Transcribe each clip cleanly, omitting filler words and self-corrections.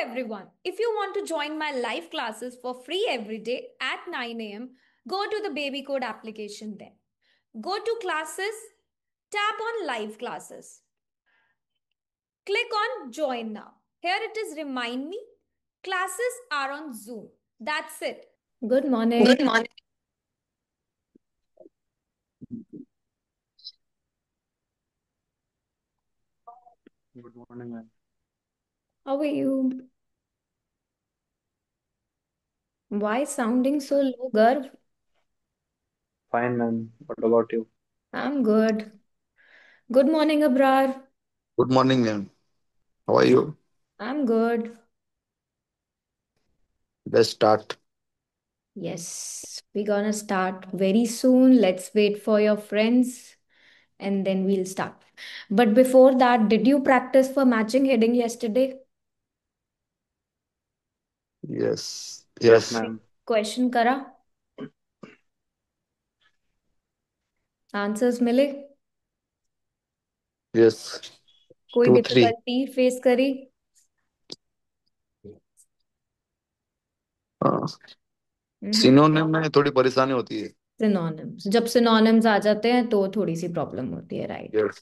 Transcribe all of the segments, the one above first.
everyone. If you want to join my live classes for free every day at 9 a.m., go to the Baby Code application then. Go to classes, tap on live classes. Click on join now. Here it is remind me. Classes are on Zoom. That's it. Good morning. Good morning. Good morning, ma'am. How are you? Why sounding so low, Garv? Fine, ma'am. What about you? I'm good. Good morning, Abrar. Good morning, ma'am. How are you? I'm good. Let's start. Yes, we're gonna start very soon. Let's wait for your friends and then we'll start. But before that, did you practice for matching heading yesterday? Yes. Yes, Yes. ma'am. Question करा? Answers मिले? Yes. कोई Two, three. Difficulty face करी? Synonym में थोड़ी परेशानी होती है. Synonyms, जब सिनोनिम्स आ जाते हैं तो थोड़ी सी प्रॉब्लम होती है, राइट? Yes.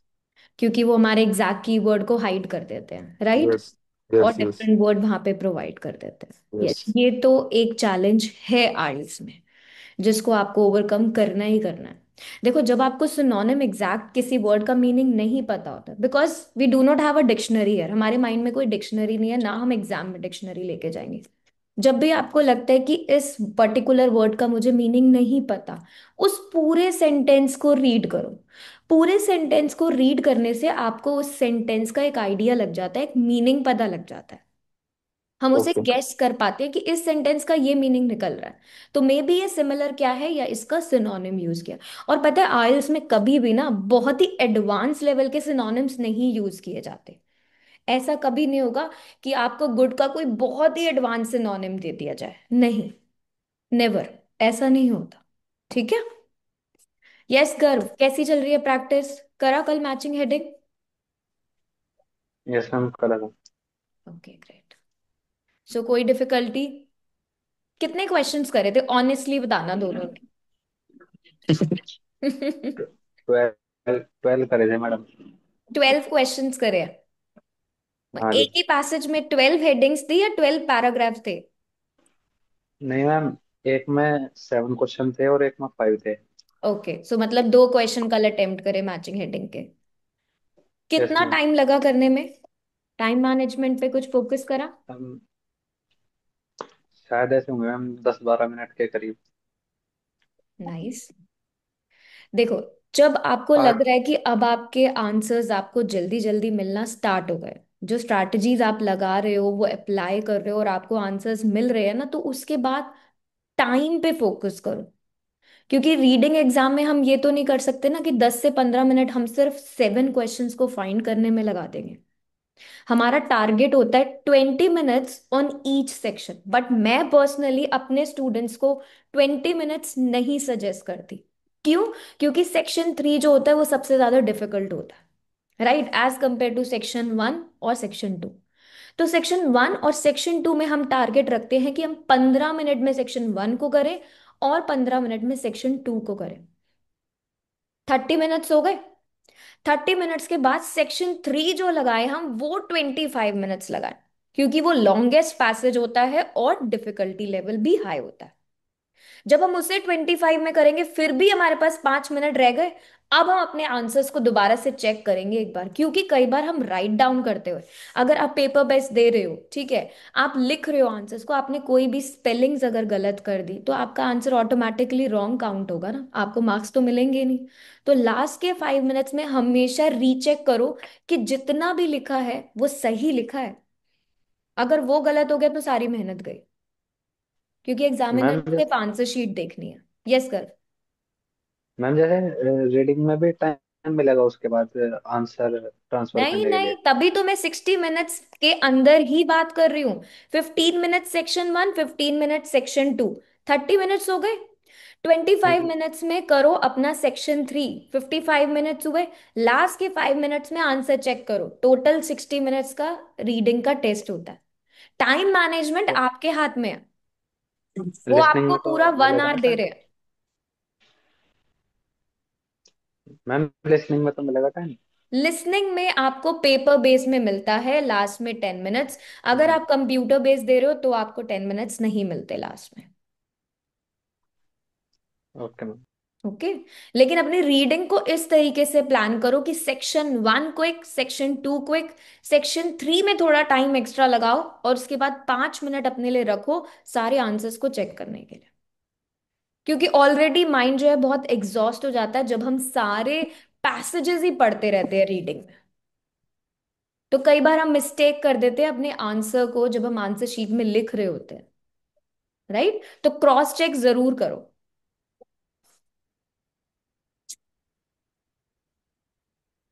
क्योंकि वो हमारे एग्जैक्ट कीवर्ड को हाइड कर देते हैं, राइट? Yes. और Yes. Yes. डिफरेंट वर्ड वहां पे प्रोवाइड कर देते हैं। Yes, Yes. ये तो एक चैलेंज है आइल्स में, जिसको आपको ओवरकम करना ही करना है। देखो, जब आपको सिनोनिम एग्जैक्ट किसी वर्ड का मीनिंग नहीं पता होता, because we do not have a dictionary है, हमारे माइंड में कोई डिक्शनरी नहीं है, ना हम एग्जाम में डिक्शनरी लेके जाएंगे। जब भी आपको लगता है कि इस पर्टिकुलर वर्ड का मुझे मीनिंग नहीं पता, उस पूरे सेंटेंस को रीड करो। पूरे सेंटेंस को रीड करने से आपको उस सेंटेंस का एक आइडिया लग जाता है, एक मीनिंग पता लग जाता है। हम उसे Okay. गेस कर पाते हैं कि इस सेंटेंस का ये मीनिंग निकल रहा है, तो मे बी ये सिमिलर क्या है या इसका सिनोनिम यूज किया। और पता है, आइल्स में कभी भी ना बहुत ही एडवांस लेवल के सिनोनिम्स नहीं यूज किए जाते। ऐसा कभी नहीं होगा कि आपको गुड का कोई बहुत ही एडवांस सिनोनिम दे दिया जाए, नहीं, नेवर, ऐसा नहीं होता। ठीक है? यस गर्व, कैसी चल रही है प्रैक्टिस? करा कल मैचिंग हेडिंग? यस, मैम, करा था। Okay, great. सो कोई डिफिकल्टी? कितने क्वेश्चंस करे थे ऑनेस्टली बताना दोनों ने? 12 करे थे, मैडम। 12 क्वेश्चंस करे हैं? हाँ जी। एक ही पैसेज में 12 हेडिंग्स थी या 12 पैराग्राफ थे? नहीं, मैम। एक में 7 क्वेश्चन थे और एक में 5 थे। ओके, सो मतलब दो क्वेश्चन कल अटेम्प्ट करे मैचिंग हेडिंग के। यस, कितना मैम। टाइम लगा करने में? टाइम मैनेजमेंट पे कुछ फोकस करा? हम शायद ऐसे होंगे, मैम, 10-12 मिनट के करीब। नाइस। देखो, जब आपको लग पार्ट। रहा है कि अब आपके आंसर्स आपको जल्दी जल्दी मिलना स्टार्ट हो गए, जो स्ट्रैटेजीज आप लगा रहे हो वो अप्लाई कर रहे हो और आपको आंसर्स मिल रहे हैं ना, तो उसके बाद टाइम पे फोकस करो। क्योंकि रीडिंग एग्जाम में हम ये तो नहीं कर सकते ना कि 10 से 15 मिनट हम सिर्फ 7 क्वेश्चंस को फाइंड करने में लगा देंगे। हमारा टारगेट होता है 20 minutes on each section, but मैं पर्सनली अपने स्टूडेंट्स को 20 मिनट्स नहीं सजेस्ट करती। क्यों? क्योंकि सेक्शन 3 जो होता है वो सबसे ज्यादा डिफिकल्ट होता है, right, as compare to section 1 और सेक्शन 2। तो सेक्शन 1 और सेक्शन 2 में हम टारगेट रखते हैं कि हम 15 मिनट में सेक्शन 1 को करें और 15 मिनट में सेक्शन 2 को करें। 30 मिनट्स हो गए। 30 मिनट्स के बाद सेक्शन 3 जो लगाए हम वो 25 मिनट्स लगाए, क्योंकि वो लॉन्गेस्ट पैसेज होता है और डिफिकल्टी लेवल भी हाई होता है। जब हम उसे 25 में करेंगे फिर भी हमारे पास 5 मिनट रह गए। अब हम अपने आंसर्स को दोबारा से चेक करेंगे एक बार, क्योंकि कई बार हम राइट डाउन करते हुए, अगर आप पेपर बेस दे रहे हो, ठीक है, आप लिख रहे हो आंसर्स को, आपने कोई भी स्पेलिंग्स अगर गलत कर दी तो आपका आंसर ऑटोमेटिकली रॉन्ग काउंट होगा ना, आपको मार्क्स तो मिलेंगे नहीं। तो लास्ट के 5 मिनट्स में हमेशा रीचेक करो कि जितना भी लिखा है वो सही लिखा है। अगर वो गलत हो गया तो सारी मेहनत गई, क्योंकि एग्जामिनर मैम को सिर्फ आंसर शीट देखनी है। यस कर। मैम, जैसे रीडिंग में भी टाइम मिलेगा उसके बाद आंसर ट्रांसफर नहीं करने के नहीं, लिए। तभी तो मैं 60 मिनट्स के अंदर ही बात कर रही हूँ। 15 minute section 1, 15 minute section 2, 30 minutes हो गए। 25 मिनट्स में करो अपना सेक्शन 3, 55 मिनट्स हुए। लास्ट के 5 मिनट्स में आंसर चेक करो। टोटल 60 मिनट्स का रीडिंग का टेस्ट होता है। टाइम मैनेजमेंट तो आपके हाथ में है। वो लिसनिंग आपको में तो पूरा वन मिलेगा ना आवर दे टाइम? रहे हैं। मैम लिसनिंग में तो मिलेगा टाइम? लिसनिंग में आपको पेपर बेस में मिलता है लास्ट में 10 मिनट्स। अगर आप कंप्यूटर बेस दे रहे हो तो आपको 10 मिनट्स नहीं मिलते लास्ट में। Okay ma'am. ओके। लेकिन अपनी रीडिंग को इस तरीके से प्लान करो कि section 1 quick, section 2 quick, section 3 में थोड़ा टाइम एक्स्ट्रा लगाओ, और उसके बाद 5 मिनट अपने लिए रखो सारे आंसर्स को चेक करने के लिए। क्योंकि ऑलरेडी माइंड जो है बहुत एग्जॉस्ट हो जाता है जब हम सारे पैसेजेस ही पढ़ते रहते हैं रीडिंग में। तो कई बार हम मिस्टेक कर देते हैं अपने आंसर को जब हम आंसर शीट में लिख रहे होते हैं। राइट, तो क्रॉस चेक जरूर करो।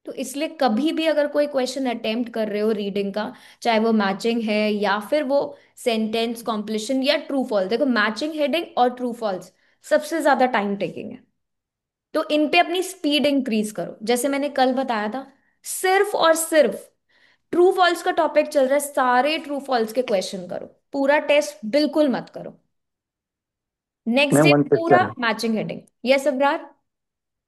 तो इसलिए कभी भी अगर कोई क्वेश्चन अटेम्प्ट कर रहे हो रीडिंग का, चाहे वो मैचिंग है या फिर वो सेंटेंस कॉम्प्लीशन या ट्रू फॉल्स, देखो मैचिंग हेडिंग और ट्रू फॉल्स सबसे ज्यादा टाइम टेकिंग है। तो इन पे अपनी स्पीड इंक्रीज करो, जैसे मैंने कल बताया था। सिर्फ और सिर्फ ट्रू फॉल्स का टॉपिक चल रहा है, सारे ट्रू फॉल्स के क्वेश्चन करो, पूरा टेस्ट बिल्कुल मत करो। नेक्स्ट मैम डे वन पूरा question. Matching heading. Yes Abrar.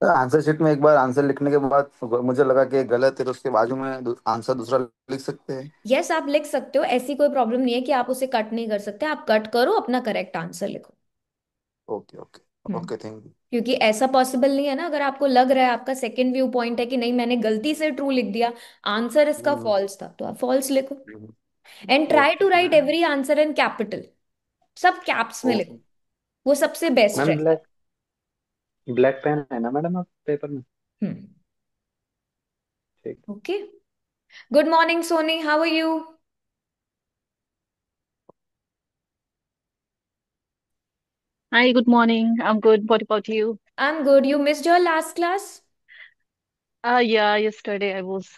Answer sheet में एक बार आंसर लिखने के बाद मुझे लगा कि ये गलत है, तो उसके बाजू में आंसर दूसरा लिख सकते हैं। यस, आप लिख सकते हो, ऐसी कोई प्रॉब्लम नहीं है कि आप उसे कट नहीं कर सकते, आप कट करो अपना करेक्ट आंसर लिखो। Okay okay. Hmm. Okay thank you. क्योंकि ऐसा पॉसिबल नहीं है ना, अगर आपको लग रहा है आपका सेकंड व्यू पॉइंट है कि नहीं मैंने गलती से ट्रू लिख दिया, आंसर इसका हम्म, फॉल्स था, तो आप फॉल्स लिखो। Hmm, and try okay. To write every answer in capital, सब कैप्स में लिखो, ओके वो सबसे बेस्ट मैम रहेगा। ब्लैक ब्लैक पेन है ना मैडम आप पेपर में? हम्म। ठीक। Okay. Good morning Soni, how are you? Hi, good morning. I'm good. What about you? I am good. You missed your last class? Yeah, yesterday I was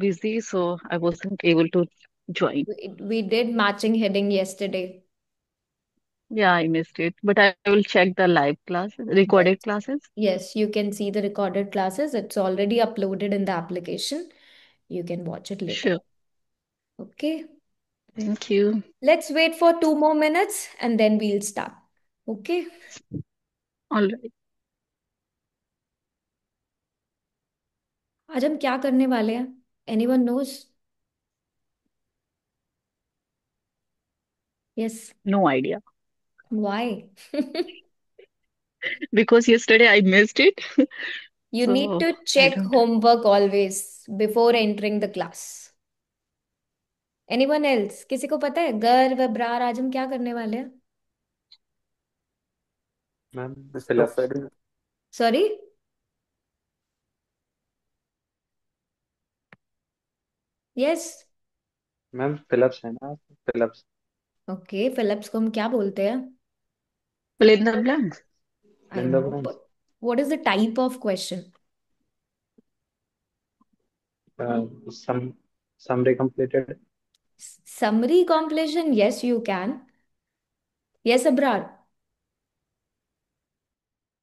busy, so I wasn't able to join. We did matching heading yesterday. Yeah, I missed it. But I will check the live classes, recorded Yes. classes. Yes, you can see the recorded classes. It's already uploaded in the application. You can watch it later. Sure. Okay. Thank you. Let's wait for 2 more minutes and then we'll start. Okay. All right. आज हम क्या करने वाले हैं? Anyone knows? Yes. No idea. Why? Because yesterday I missed it. You need So to I check don't. homework always before entering the class. Anyone else? किसी को पता है गर्व अब्रार आज हम क्या करने वाले हैं? Ma'am stop fill-ups. Adding. Sorry. Yes. Ma'am fill-ups है ना, फिलअप्स। ओके, फिलिप्स को हम क्या बोलते हैं? Fill in the blanks. I in the no, branch. But what is the type of question? Sum summary completed. Summary completion, yes you can. Yes Abrar.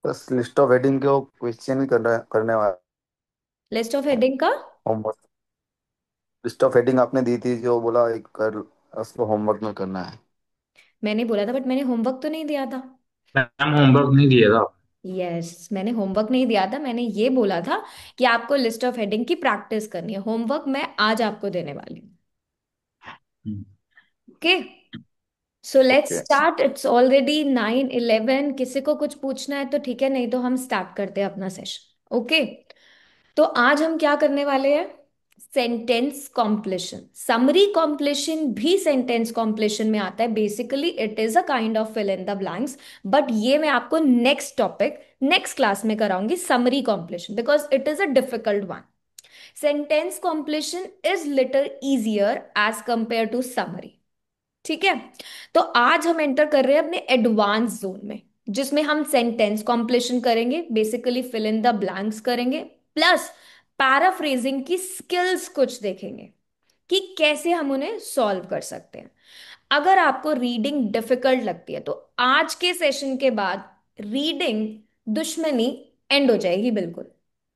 बस list of heading के वो question ही करने वाला लिस्ट ऑफ हूँ। Heading का? Homework. List of heading आपने दी थी जो बोला एक कर, उसको होमवर्क में करना है। मैंने बोला था, बट मैंने होमवर्क तो नहीं दिया था। मैम होमवर्क नहीं दिया था। यस, मैंने होमवर्क नहीं दिया था, मैंने ये बोला था कि आपको लिस्ट ऑफ हेडिंग की प्रैक्टिस करनी है। होमवर्क मैं आज आपको देने वाली हूँ। Hmm, okay. So let's okay. Start, it's already 9:11। किसी को कुछ पूछना है तो ठीक है, नहीं तो हम स्टार्ट करते हैं अपना सेशन। ओके। तो आज हम क्या करने वाले हैं? Sentence completion. समरी कॉम्प्लीशन भी सेंटेंस कॉम्प्लीशन में आता है। Basically it is a kind of fill in the blanks, but ये मैं आपको नेक्स्ट टॉपिक नेक्स्ट क्लास में कराऊंगी, summary completion, because it is a difficult one. Sentence completion is little easier as compare to summary. ठीक है। तो आज हम एंटर कर रहे हैं अपने एडवांस जोन में, जिसमें हम सेंटेंस कॉम्प्लीशन करेंगे, basically fill in the blanks करेंगे, प्लस पैराफ्रेजिंग की स्किल्स कुछ देखेंगे कि कैसे हम उन्हें सॉल्व कर सकते हैं। अगर आपको रीडिंग डिफिकल्ट लगती है तो आज के सेशन के बाद रीडिंग दुश्मनी एंड हो जाएगी बिल्कुल,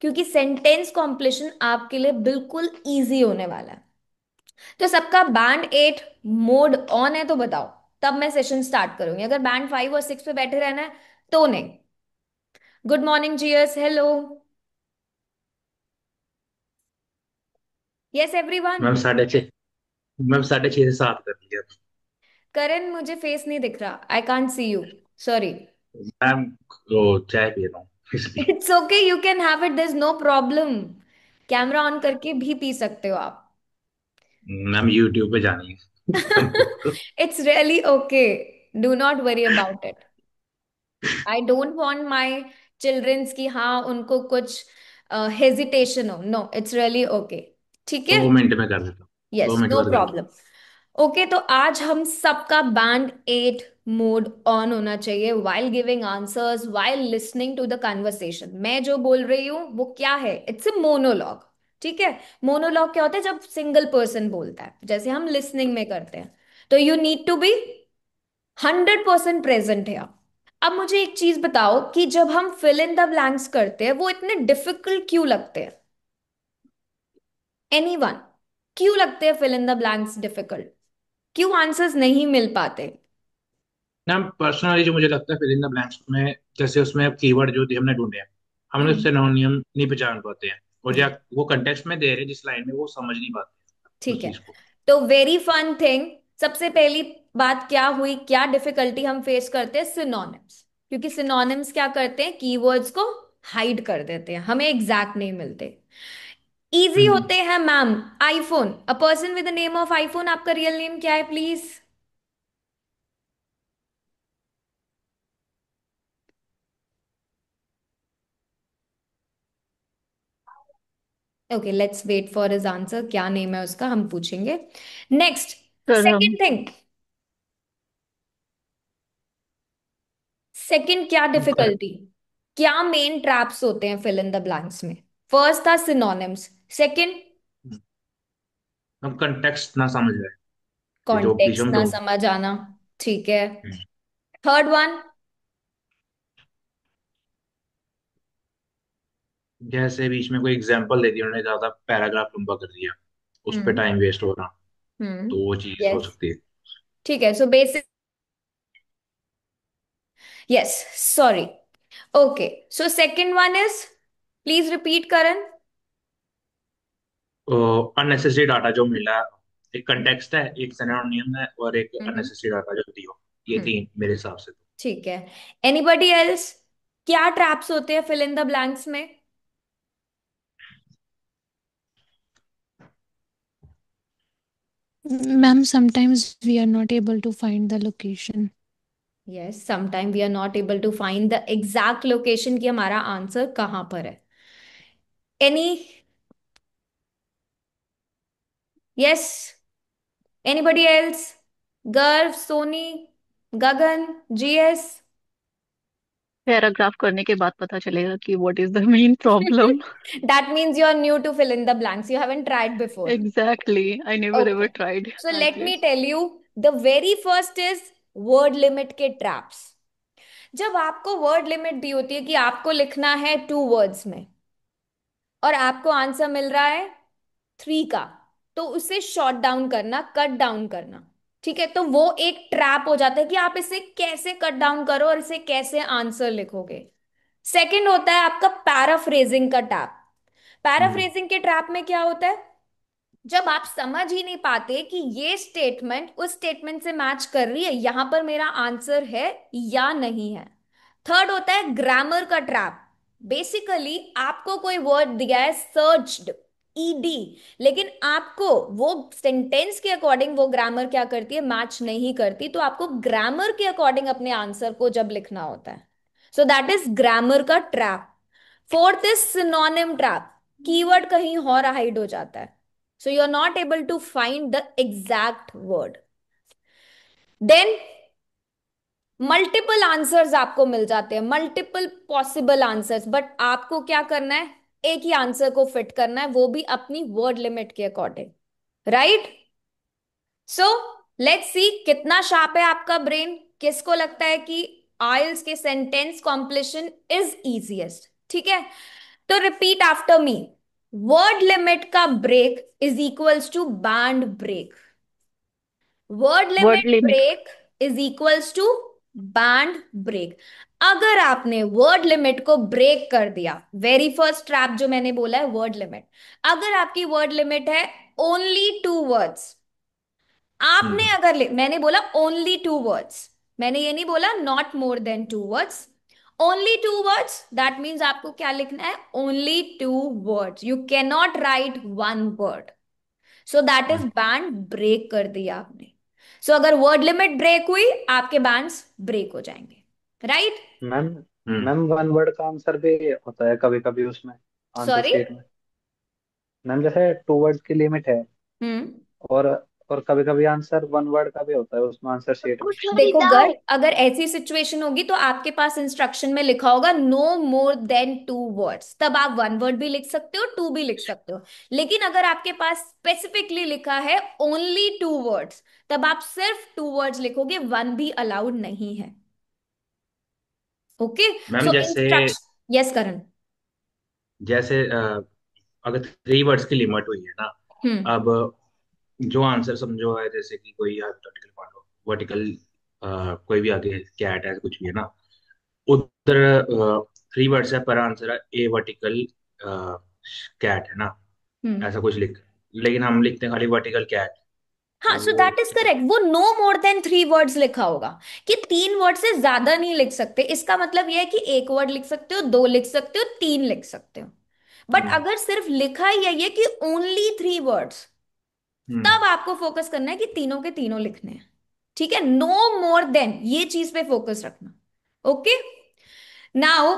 क्योंकि सेंटेंस कॉम्प्लीशन आपके लिए बिल्कुल इजी होने वाला है। तो सबका बैंड 8 मोड ऑन है तो बताओ, तब मैं सेशन स्टार्ट करूंगी। अगर बैंड 5 और 6 पे बैठे रहना है तो नहीं। Good morning Jesus, hello. Yes everyone. Ma'am 6:30। Ma'am 6:30 से 7 कर दिया। करण, मुझे फेस नहीं दिख रहा, I can't see you, sorry. Ma'am वो चाय पी रहा हूँ इसलिए। It's okay, you can have it, this no problem. Camera on करके भी पी सकते हो आप। मैम यूट्यूब पे जानी है कंटेंट को। It's really okay, do not worry about it. I don't want my childrens की हाँ उनको कुछ हेजिटेशन हो, नो इट्स रियली ओके। ठीक है। 2 मिनट में कर देता हूँ। दो यस, मिनट नो बाद कर देता प्रॉब्लम। ओके, तो आज हम सबका बैंड 8 मोड ऑन होना चाहिए while giving answers, while listening to the conversation. मैं जो बोल रही हूँ वो क्या है, इट्स ए मोनोलॉग। ठीक है। मोनोलॉग क्या होता है, जब सिंगल पर्सन बोलता है, जैसे हम लिसनिंग में करते हैं। तो you need to be 100% present है। अब मुझे एक चीज बताओ कि जब हम फिल इन द ब्लैंक्स करते हैं वो इतने डिफिकल्ट क्यों लगते हैं? एनीवन? क्यों लगते हैं fill in the blanks difficult? क्यों आंसर्स नहीं मिल पाते? मैम पर्सनली जो मुझे लगता है फिल इन द ब्लैंक्स में, जैसे उसमें कीवर्ड जो हमने ढूंढे हैं, हम हम्म। उससे सिनोनिम नहीं पहचान पाते हैं, और या ये वो कंटेक्स्ट में दे रहे हैं जिस लाइन में, वो समझ नहीं पाते ठीक उस है। चीज को। तो वेरी फन थिंग, सबसे पहली बात क्या हुई, क्या डिफिकल्टी हम फेस करते हैं? सिनोनिम्स। क्योंकि सिनोनिम्स क्या करते हैं, कीवर्ड्स को हाइड कर देते हैं, हमें एग्जैक्ट नहीं मिलते। Easy hmm. होते हैं ma'am. IPhone, a person with the name of iPhone, आपका रियल नेम क्या है please? Okay, let's wait for his answer, क्या नेम है उसका हम पूछेंगे। नेक्स्ट। सर हम सेकंड थिंग, सेकंड क्या डिफिकल्टी, क्या मेन ट्रैप्स होते हैं फिल इन द ब्लैंक्स में? फर्स्ट था सिनोनिम्स, सेकंड हम कंटेक्स्ट ना समझ रहे कि जो बीच कॉन्टेक्स्ट में ना ढूंढ। समझ आना। ठीक है। Third one? जैसे बीच में कोई एग्जांपल दे दिया उन्होंने, ज्यादा पैराग्राफ लंबा कर दिया, उस पर हम्म। टाइम वेस्ट हो रहा, हम्म। तो वो चीज हो यस। सकती है। ठीक है, so basic, yes, sorry. Okay, so second one is, please repeat Karan. Unnecessary data जो मिला, एक कंटेक्स्ट है, एक सिनोनिम है, और एक हम्म। अननेसेसरी डाटा जो दिया, ये हम्म। तीन मेरे हिसाब से। ठीक है। Anybody else? क्या ट्रैप्स होते हैं फिल इन द ब्लैंक्स में? Ma'am, sometimes we are not able to find the location. Yes, sometime we are not able to find the exact location कि हमारा आंसर कहाँ पर है। Any? Yes? Anybody else? Garv, Soni, गगन, GS? Paragraph करने के बाद पता चलेगा कि what is the main problem. That means you are new to fill in the blanks. You haven't tried before. Exactly. I never ever Okay. tried So at let me least. tell you, the very first is word limit के traps. जब आपको word limit दी होती है कि आपको लिखना है 2 words में, और आपको आंसर मिल रहा है 3 का, तो उसे शॉर्ट डाउन करना, कट डाउन करना। ठीक है, तो वो एक ट्रैप हो जाता है कि आप इसे कैसे कट डाउन करो और इसे कैसे आंसर लिखोगे। सेकंड होता है आपका पैराफ्रेजिंग का ट्रैप। हम्म। पैराफ्रेजिंग के ट्रैप में क्या होता है, जब आप समझ ही नहीं पाते कि ये स्टेटमेंट उस स्टेटमेंट से मैच कर रही है, यहां पर मेरा आंसर है या नहीं है। थर्ड होता है ग्रामर का ट्रैप। बेसिकली आपको कोई वर्ड दिया है सर्च्ड, ईडी, लेकिन आपको वो सेंटेंस के अकॉर्डिंग वो ग्रामर क्या करती है, मैच नहीं करती, तो आपको ग्रामर के अकॉर्डिंग अपने आंसर को जब लिखना होता है। सो दैट इज ग्रामर का trap. Fourth is synonym trap. Keyword कहीं और हाइड हो जाता है, so you're not able to find the exact word. Then multiple answers आपको मिल जाते हैं, मल्टीपल पॉसिबल आंसर्स, बट आपको क्या करना है, एक ही आंसर को फिट करना है, वो भी अपनी वर्ड लिमिट के according. Right? So let's see कितना शार्प है आपका ब्रेन। किसको लगता है कि आइल्स के सेंटेंस कॉम्प्लीशन इज इजीएस्ट? ठीक है, तो repeat after me. Word limit का break is equals to band break. Word word limit limit. Break is equals to band break. अगर आपने वर्ड लिमिट को ब्रेक कर दिया, वेरी फर्स्ट ट्रैप जो मैंने बोला है वर्ड लिमिट, अगर आपकी वर्ड लिमिट है ओनली 2 वर्ड्स, आपने हम्म अगर मैंने बोला ओनली 2 वर्ड्स, मैंने ये नहीं बोला not more than 2 words, only 2 words, that means आपको क्या लिखना है, only 2 words, you can not right 1 word. So that is hmm band break कर दिया आपने। सो अगर वर्ड लिमिट ब्रेक हुई, आपके बैंड्स ब्रेक हो जाएंगे, राइट? मैम हम्म मैम वन वर्ड का आंसर भी होता है कभी कभी उसमें, आंसर सॉरी। शीट में। मैम जैसे 2 वर्ड्स की लिमिट है, हम्म। और और कभी कभी आंसर 1 वर्ड का भी होता है उसमें, आंसर शीट में। देखो गर, अगर ऐसी सिचुएशन होगी तो आपके पास इंस्ट्रक्शन में लिखा होगा नो मोर देन 2 वर्ड्स, तब आप 1 वर्ड भी लिख सकते हो, 2 भी लिख सकते हो। लेकिन अगर आपके पास स्पेसिफिकली लिखा है ओनली 2 वर्ड्स, तब आप सिर्फ 2 वर्ड्स लिखोगे, 1 भी अलाउड नहीं है। ओके। मैम सो जैसे इंस्ट्रक्शन, यस करण। जैसे अगर 3 वर्ड्स की लिमिट हुई है ना, हम्म। अब जो आंसर समझो है, जैसे कि कोई हाइपोथेटिकल मान लो वर्टिकल, कोई भी आगे कैट है कुछ भी है ना, उधर 3 वर्ड्स है पर आंसर है ए वर्टिकल कैट है ना, हम्म। ऐसा कुछ लिख, लेकिन हम लिखते हैं खाली वर्टिकल कैट। हाँ, तो सो वो दैट इज करेक्ट, वो नो मोर देन 3 वर्ड्स लिखा होगा, कि 3 वर्ड से ज्यादा नहीं लिख सकते। इसका मतलब यह है कि 1 वर्ड लिख सकते हो, 2 लिख सकते हो, 3 लिख सकते हो। बट हम्म अगर सिर्फ लिखा ही है ये कि ओनली 3 वर्ड्स, हम्म तब आपको फोकस करना है कि तीनों के तीनों लिखने हैं। ठीक है, नो मोर देन, ये चीज पे फोकस रखना। ओके। नाउ।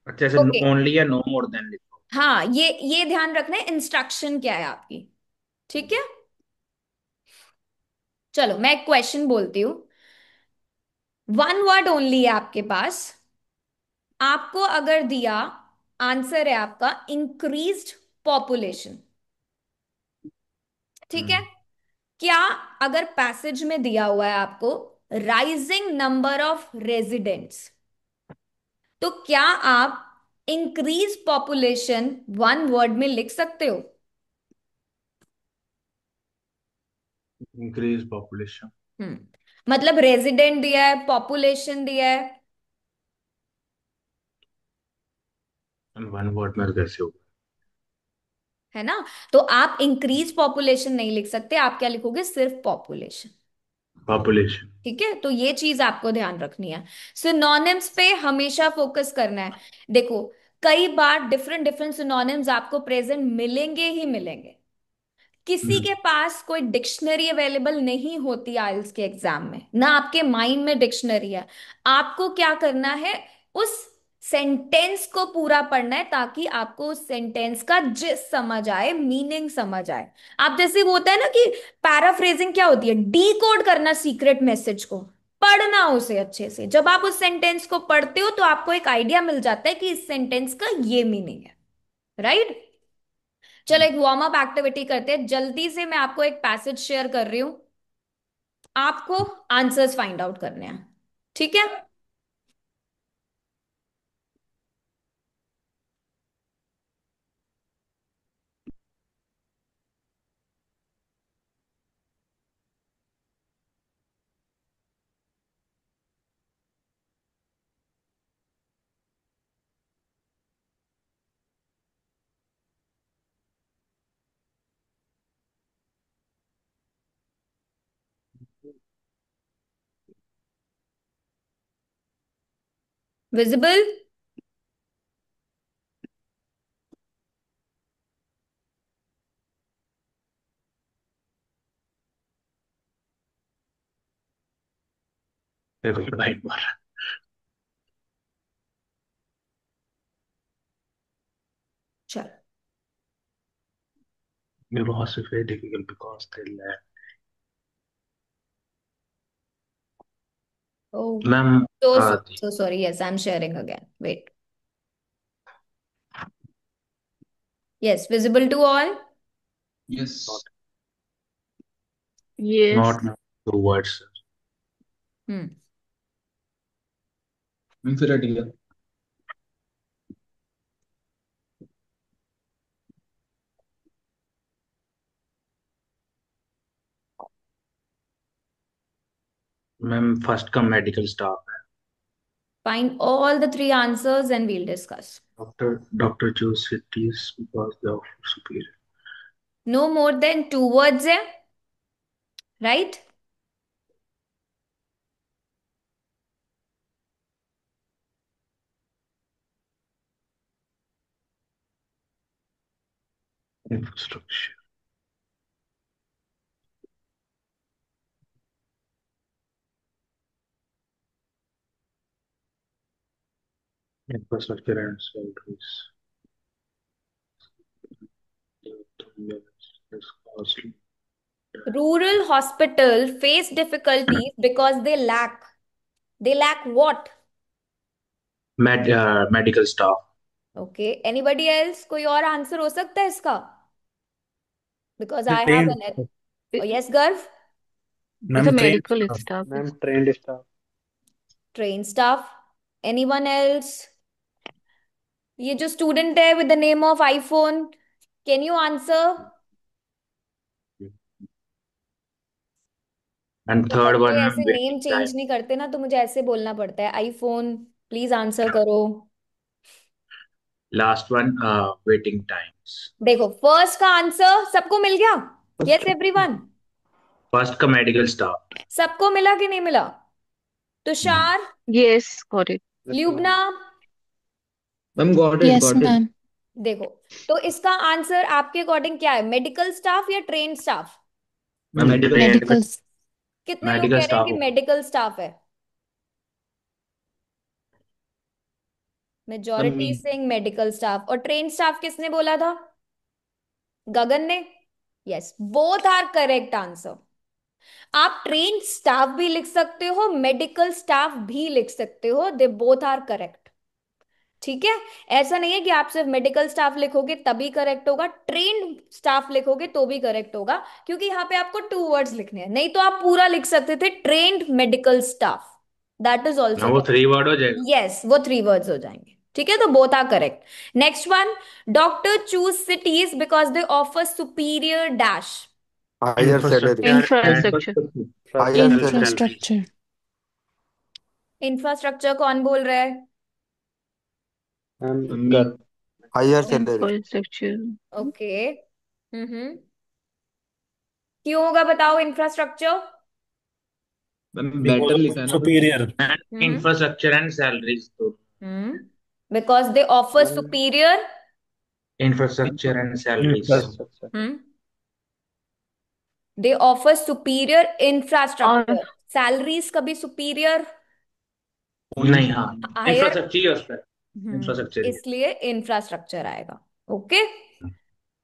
अच्छा, जैसे ओके। ओनली या नो मोर देन लिखो। हाँ, ये ध्यान रखना है इंस्ट्रक्शन क्या है आपकी। ठीक है। चलो मैं एक क्वेश्चन बोलती हूँ, 1 वर्ड ओनली है आपके पास। आपको अगर दिया, आंसर है आपका इंक्रीज्ड पॉपुलेशन। ठीक है। हम्म क्या, अगर पैसेज में दिया हुआ है आपको राइजिंग नंबर ऑफ रेजिडेंट्स, तो क्या आप इंक्रीज पॉपुलेशन 1 वर्ड में लिख सकते हो? इंक्रीज पॉपुलेशन मतलब रेजिडेंट दिया है, पॉपुलेशन दिया है 1 वर्ड में कैसे होगा? है ना? तो आप इंक्रीज पॉपुलेशन नहीं लिख सकते, आप क्या लिखोगे, सिर्फ पॉपुलेशन। पॉपुलेशन। ठीक है, तो ये चीज आपको ध्यान रखनी है। सिनोनिम्स पे हमेशा फोकस करना है। देखो, कई बार डिफरेंट डिफरेंट सिनोनिम्स आपको प्रेजेंट मिलेंगे ही मिलेंगे। किसी हम्म के पास कोई डिक्शनरी अवेलेबल नहीं होती आइल्स के एग्जाम में, ना आपके माइंड में डिक्शनरी है। आपको क्या करना है, उस सेंटेंस को पूरा पढ़ना है, ताकि आपको उस सेंटेंस का जिस समझ आए, मीनिंग समझ आए। आप जैसे वो होता है ना कि पैराफ्रेजिंग क्या होती है, डी कोड करना सीक्रेट मैसेज को, पढ़ना उसे अच्छे से। जब आप उस सेंटेंस को पढ़ते हो तो आपको एक आइडिया मिल जाता है कि इस सेंटेंस का ये मीनिंग है, राइट? चलो एक वार्म अप एक्टिविटी करते हैं, जल्दी से मैं आपको एक पैसेज शेयर कर रही हूं, आपको आंसर्स फाइंड आउट करने हैं। ठीक है। विजिबल? फिर कोई बाइट मार रहा चलो। है। It was very difficult because they lack. Oh, ma'am so so थी। so sorry, yes, I'm sharing again, wait. Yes, visible to all. Yes. Yes. Not 2 words. Hmm. फिर हट गया। मैम फर्स्ट का मेडिकल स्टाफ है। Find all the three answers and we'll discuss. Doctor choose cities because they offer superior. No more than two words है, right? Infrastructure. Infrastructure and salaries. Is costly. Rural hospital face difficulties because they lack what? Medical staff. Okay. Anybody else? कोई और answer हो सकता है इसका? Because I have train an. Oh, yes, Garv? Ma'am The train medical staff ma'am is trend staff. Train staff. Anyone else? ये जो student है with the name of iPhone, can you answer? And वो third बच्चे one, ऐसे name waiting change time. नहीं करते ना, तो मुझे ऐसे बोलना पड़ता है आईफोन। प्लीज आंसर करो। Last one, waiting times. देखो फर्स्ट का आंसर सबको मिल गया। यस एवरीवन, First का medical staff. सबको मिला कि नहीं मिला? Tushar, yes, got it. Yes ma'am. Lubna, ma'am got it Yes, got it ma'am. देखो तो इसका आंसर आपके अकॉर्डिंग क्या है? मेडिकल स्टाफ या train staff? Ma'am medical Medical. कितने लोग मेडिकल कह रहे हैं स्टाफ कि होगा। मेडिकल स्टाफ है? Ma'am majority saying medical staff. और ट्रेन स्टाफ किसने बोला था? गगन ने। Yes, both are correct answer. आप ट्रेन स्टाफ भी लिख सकते हो, मेडिकल स्टाफ भी लिख सकते हो, दे बोथ आर करेक्ट। ठीक है, ऐसा नहीं है कि आप सिर्फ मेडिकल स्टाफ लिखोगे तभी करेक्ट होगा, ट्रेन स्टाफ लिखोगे तो भी करेक्ट होगा, क्योंकि यहाँ पे आपको टू वर्ड्स लिखने हैं। नहीं तो आप पूरा लिख सकते थे trained medical staff, that is ना ऑल्सो वो करेक्ट। 3 वर्ड हो जाएगा। यस, वो थ्री वर्ड्स हो जाएंगे। ठीक है, तो both are correct. Next one, doctor choose cities because they offer superior dash. Higher salary. Infrastructure and Infrastructure. Higher salary. salaries. Infrastructure. Infrastructure कौन बोल रहा है? मैम मम्मी Garv. Higher salary. Infrastructure. Okay. Hmm. क्यों होगा बताओ infrastructure? Ma'am because better off लिखा है ना बस। Superior. And hmm infrastructure and salaries तो hmm because they offer ma'am superior. infrastructure and salaries. Infrastructure. Hmm they offer superior और इंफ्रास्ट्रक्चर। सैलरीज कभी सुपीरियर नहीं, हाँ, हायर। इंफ्रास्ट्रक्चर ही है उसका। इंफ्रास्ट्रक्चर ही है। इसलिए इंफ्रास्ट्रक्चर आएगा। Okay.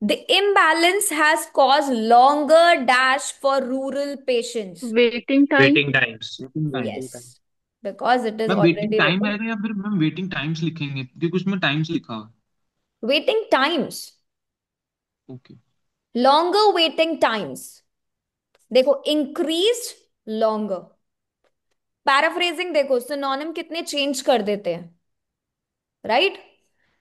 The imbalance has caused longer dash for rural patients. waiting time. Waiting times. Waiting time. Yes, because it is ma'am waiting already time written. आएगा या फिर मैम वेटिंग टाइम्स लिखेंगे क्योंकि उसमें टाइम्स लिखा हुआ Waiting times, है। Okay. longer waiting times. देखो increased, longer. पैराफ्रेजिंग देखो, सिनोनिम कितने चेंज कर देते हैं, राइट?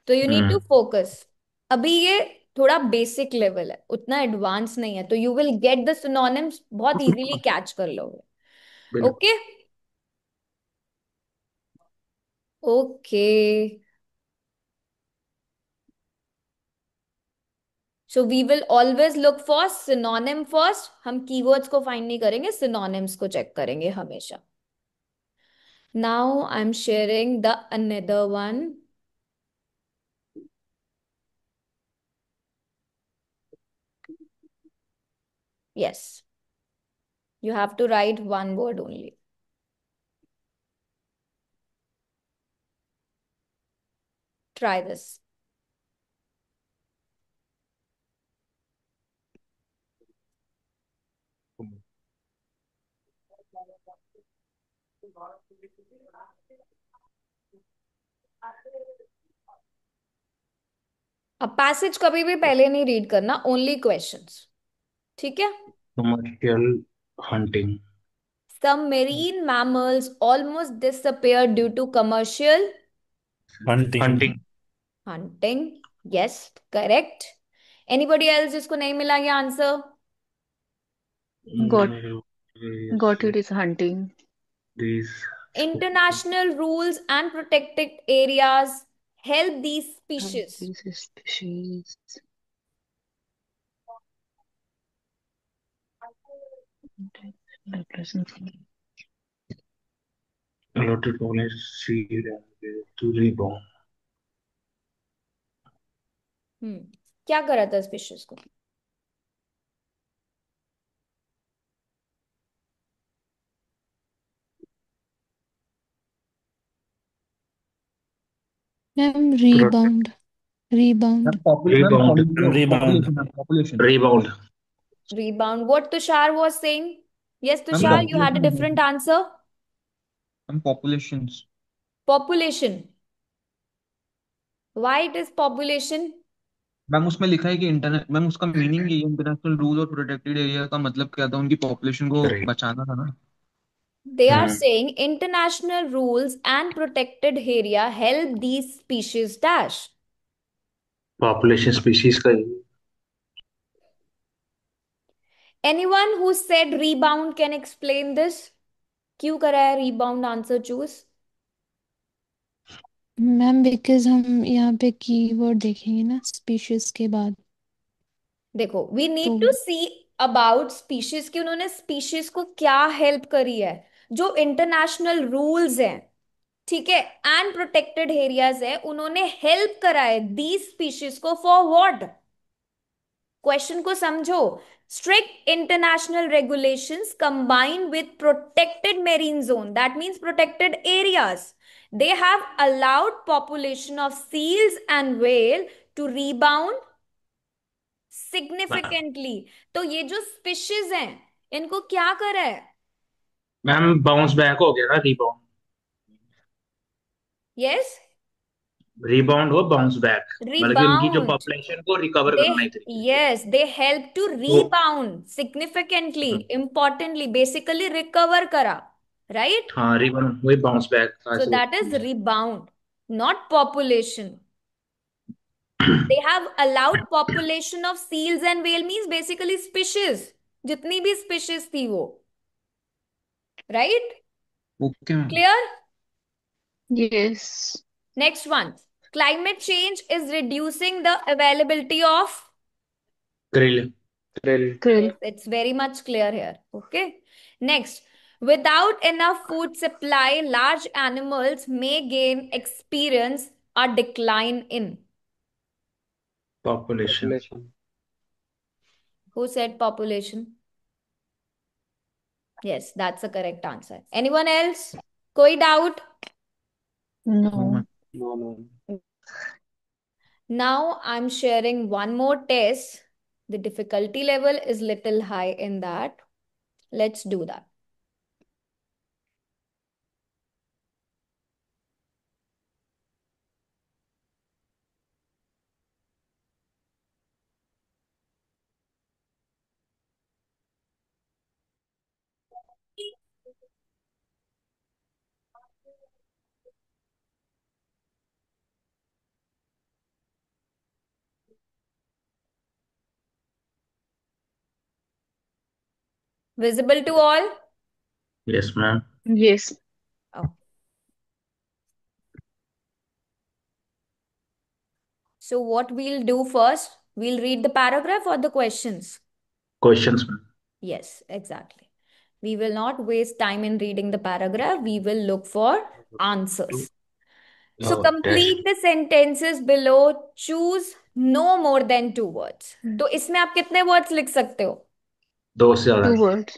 तो यू नीड टू फोकस। अभी ये थोड़ा बेसिक लेवल है, उतना एडवांस नहीं है, तो you will get the synonyms बहुत इजीली कैच कर लोगे। बिल्कुल। Okay okay, so we will always look for synonym first. हम कीवर्ड्स को फाइंड नहीं करेंगे, सिनोनिम्स को चेक करेंगे हमेशा। Now I am sharing the another one. Yes, you have to write one word only. Try this. अब passage कभी भी पहले नहीं रीड करना, ओनली क्वेश्चंस। ठीक है। Commercial hunting. Some marine mammals almost disappear due to commercial hunting. Hunting. hunting. Yes, correct. Anybody else जिसको नहीं मिला ये answer? got got it is hunting. these species. International rules and protected areas help these species. These species. Allotted knowledge seed and to rebound. क्या करा था species को? Ma'am rebound rebound Rebound. Population, population. Rebound. Rebound. What Tushar was saying? Yes, Ma'am, Tushar, you had a population. different answer. Ma'am, populations. Population. Why it is population? Ma'am उसमें लिखा है कि internet ma'am उसका meaning ये international rule और protected area का मतलब क्या था, उनकी पॉपुलेशन को Correct. बचाना था ना। They are saying international rules and protected area help these species dash. Population species का ही. Anyone who said rebound can explain this? क्यों करा है rebound answer choose? Ma'am because हम यहाँ पे कीवर्ड देखेंगे ना स्पीशीज के बाद, देखो वी नीड तो टू सी अबाउट स्पीशीज कि उन्होंने स्पीशीज को क्या हेल्प करी है। जो इंटरनेशनल रूल्स हैं, ठीक है, एंड प्रोटेक्टेड एरियाज है, उन्होंने हेल्प करा है दी स्पीशीज को फॉर व्हाट? क्वेश्चन को समझो। Strict international regulations combined with protected marine zone, that means protected areas, they have allowed population of seals and whale to rebound significantly. तो ये जो स्पीशीज हैं इनको क्या करा है? मैम बाउंस बैक हो गया ना, रिबाउंड. यस, रिबाउंड हो बाउंस बैक, मतलब कि उनकी जो rebound. पॉपुलेशन को रिकवर they करना एक तरीके से. yes, they help to तो rebound significantly, importantly, basically recover करा, right? हाँ, रिबाउंड वही बाउंस बैक So ऐसे that बोलते is हैं. rebound, not population. They have allowed population of seals and whale means basically species, जितनी भी species थी वो, right? Okay ma'am. Clear? Yes. Next one. Climate change is reducing the availability of. Krill. Krill. Yes, it's very much clear here. Okay. Next. Without enough food supply, large animals may gain experience a decline in. Population. Population. Who said population? Yes, that's the correct answer. Anyone else? Koi doubt? No. No no. Now I'm sharing one more test. The difficulty level is little high in that. Let's do that. Visible to all? Yes, ma'am. Yes. Oh. So what we'll do first, we'll read the paragraph or the questions. Questions, ma'am. Yes, exactly. We will not waste time in reading the paragraph. We will look for answers. So Oh, complete the sentences below. Choose no more than 2 words. तो इसमें आप कितने words लिख सकते हो? 2 से ज्यादा 2 नहीं. words.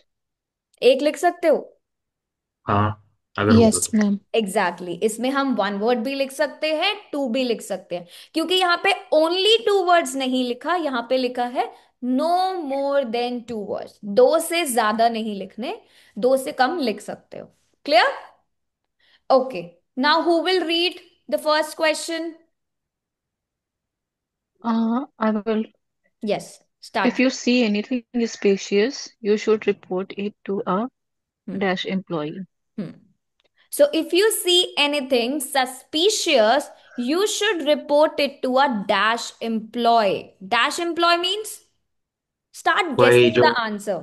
एक लिख सकते हो? हाँ, अगर होगा यस तो. मैम। एग्जैक्टली इसमें हम 1 word भी लिख सकते हैं, 2 भी लिख सकते हैं, क्योंकि यहाँ पे ओनली 2 words नहीं लिखा, यहाँ पे लिखा है नो मोर देन 2 words. 2 से ज्यादा नहीं लिखने, 2 से कम लिख सकते हो. Clear? Okay, now who will read the first question? I will. Yes, If start. you see anything suspicious, you should report it to a Hmm. dash employee. So if you see anything suspicious, you should report it to a dash employee. Dash employee means start वही guessing जो the answer.